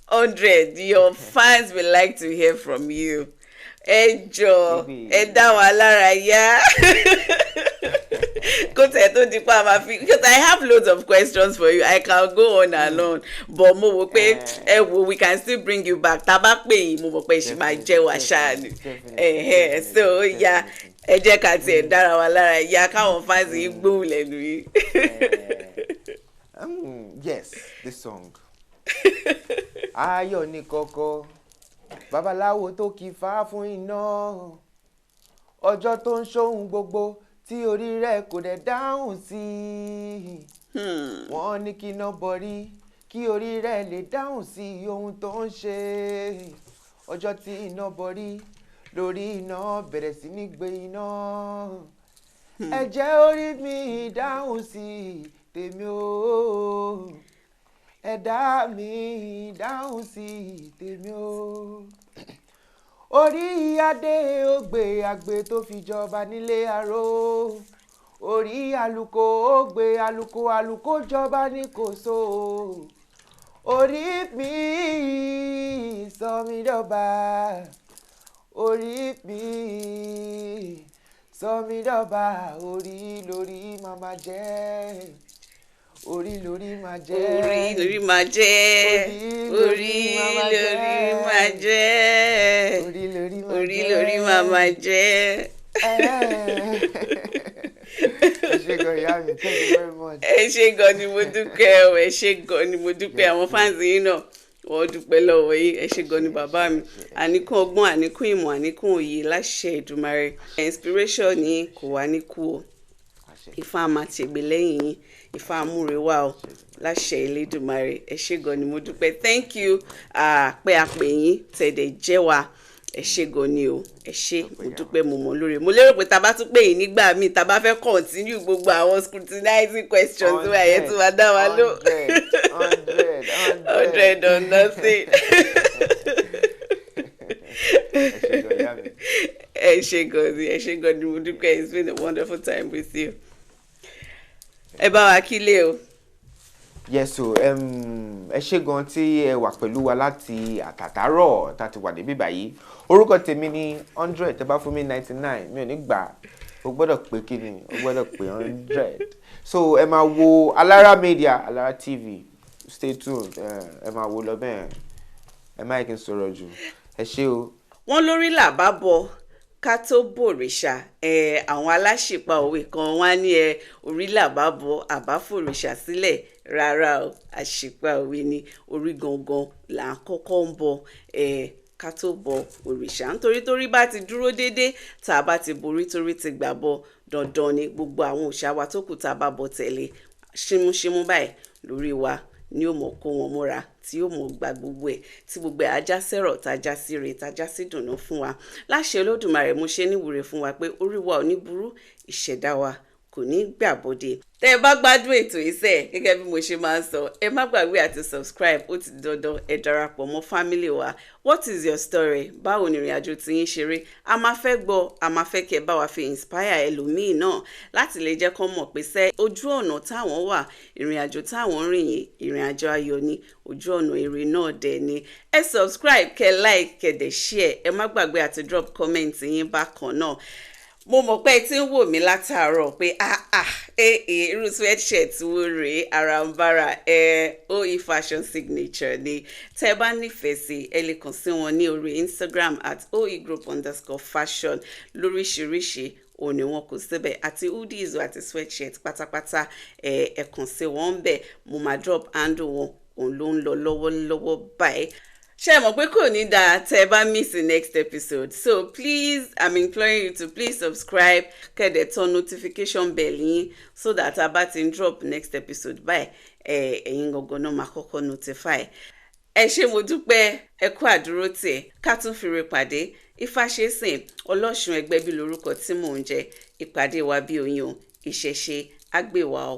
Speaker 1: Hondread, your fans will like to hear from you. Ejo, Eda wa lara ya. Because I have loads of questions for you. I can go on and on. But we can still bring you back. Tabak pe mo pe shi ma je wa sha ni. So yeah, ẹ jẹ́ ká tiẹ̀ dára wa lára ya káwọn fans yìí gbóhùn lẹ́nu yìí.
Speaker 2: Yes, this song. Ayọ̀ ní kọ́kọ́, babaláwo tó kì í fá fún iná. Ọjọ́ tó ń ṣóhun gbogbo tí orí rẹ̀ kò dẹ̀ dáhùn sí. Wọ́n ní kí iná bọ̀rí kí orí rẹ̀ lè dáhùn sí ohun tó ń ṣe. Ọjọ́ tí iná bọ̀rí lórí iná bẹ̀rẹ̀ sí ní gbé iná. Ẹ jẹ́ orí mi dáhùn sí tèmi o. Ẹ̀dá mi dáhùn sí tèmi o. Orí adé ó gbé àgbè tó fi jọba nílé aró. Orí àlùkò ó gbé àlùkò jọba ní Kòso. Orí mi sọ mí dọba. Orí mi sọ mí dọba. Orí lórí màmá jẹ́. Orí lórí máa jẹ́.
Speaker 1: Orí lórí máa jẹ́. Orí lórí máa jẹ́. Orí lórí máa jẹ́.
Speaker 2: Ẹ ṣé gan ìyá mi, thank you very much.
Speaker 1: Ẹ ṣé gan ni mo dúpẹ́ o, ẹ ṣé gan ni mo dúpẹ́ àwọn fans yìí náà. Wọ́n dúpẹ́ lọ́wọ́ yìí, ẹ ṣé gan ni bàbá mi. Àníkún ọgbọ́n, àníkún ìmọ̀, àníkún òye láṣẹ Èdùmàrè. Inspiration yìí kò wá ní kú o. Ifá máa tègbè lẹ́yìn yín. Ifá amúre wá o láṣẹ Elédùmarè. Ẹ ṣé gan ni mo dúpẹ́. Thank you pé a pè yín tẹ̀dẹ̀ jẹ́ wa. Ẹ ṣé gan ni o. Ẹ ṣé mo dúpẹ́ mo mọ̀ lóore. Mo lérò pé tá bá tún pè yín nígbà míì tá bá fẹ́ continue gbogbo àwọn scrutinizing questions wà yẹn tí wàá dá wa lò. 100 on nothing. Ẹ ṣé gan ni mo dúpẹ́. It's been a wonderful time with you. Ẹ bá wa kílé o.
Speaker 2: Yes o, ẹ ṣé gan tí ẹ wà pẹ̀lú wa láti àtàtàárọ̀ tá ti wà débi báyìí. Orúkọ tèmi ni Hondread, tẹ́ bá fún mi 99 mi ò ní gbà. O gbọ́dọ̀ pé kíni, o gbọ́dọ̀ pé 100. So ẹ máa wo Alara Media, Alara TV. Stay tuned. Ẹ máa wo lọ bẹ́ẹ̀. Ẹ má yẹ kí n sọ̀rọ̀ jù. Ẹ ṣé o.
Speaker 1: Wọ́n lórí làbá bọ̀ ká tó bòrìṣà àwọn aláṣìpa òwe kan wá ní orí làbá bọ̀ àbá fòrìṣà sílẹ̀ rárá o àṣìpa òwe ni orí gangan là ń kọ́kọ́ ń bọ ká tó bọ òrìṣà nítorí torí bá ti dúró déédéé tá a bá ti borí torí ti gbà bọ dandan ni gbogbo àwọn òòṣà wa tó kù tá a bá bọ tẹ̀lé ṣímúṣímú báyìí lórí wa ni ó mọ̀ kó wọn múra tí ó mọ̀ gba gbogbo ẹ̀ tí gbogbo ẹ̀ ajá sẹ́rọ̀ tájá sí re tájá sí dùnú fún wa láṣẹ Olódùmarè mo ṣe níwúre fún wa pé orí wa ò ní burú ìṣẹ̀dá wa kò ní gbàbọdè. Tẹ́ ẹ bá gbádùn ètò iṣẹ́ gẹ́gẹ́ bí mo ṣe máa ń sọ ẹ má gbàgbé àti subscribe ó ti dandan ẹ darapọ̀ mọ́ family wa. What is your story? Báwo ni ìrìn àjò tí yín ṣe rí? A máa fẹ́ gbọ́, a máa fẹ́ kẹ́ bá wa fi inspire ẹlòmíì náà láti lè jẹ́ kó mọ̀ pé sẹ́ ojú ọ̀nà táwọn wà ìrìn àjò táwọn rìn yìí ìrìn àjò ayọ̀ ni ojú ọ̀nà èrè náà dẹ̀ ni. Ẹ subscribe kẹ́ like kẹ́ dẹ̀ share ẹ má gbàgbé àti drop comment yín bákan náà. Mo mọ̀ pé ẹ ti ń wò mí látàárọ̀ pé irú sweatshirt wo rèé arambara OE fashion signature ni tẹ́ bá nífẹ̀ẹ́ sí ẹ lè kàn sí wọn ní orí Instagram @oegroup_fashion lóríṣiríṣi òní wọn kò síbẹ̀ àti hoodies àti sweatshirt pátápátá ẹ kàn sí wọn bẹ́ẹ̀ mo máa drop handle wọn òun ló ń lọ lọ́wọ́lọ́wọ́ báyìí. Ṣé mọ̀ pé kò ní dáa tẹ́ bá miss the next episode, so please I'm imploring you to please subscribe, kẹ́dẹ̀ turn notification bell yín so that a bá ti drop next episode báyìí ẹ̀yin gangan náà máa kọ́kọ́ notify. Ẹ ṣé mo dúpẹ́, ẹ kú àdúró tì, ká tún fi re pàdé. Ifáṣẹ́sìn Ọlọ́ṣun Ẹgbẹ́bí lórúkọ tí mò ń jẹ́. Ìpàdé wa bí oyin o, ìṣẹ̀ṣe á gbè wá o.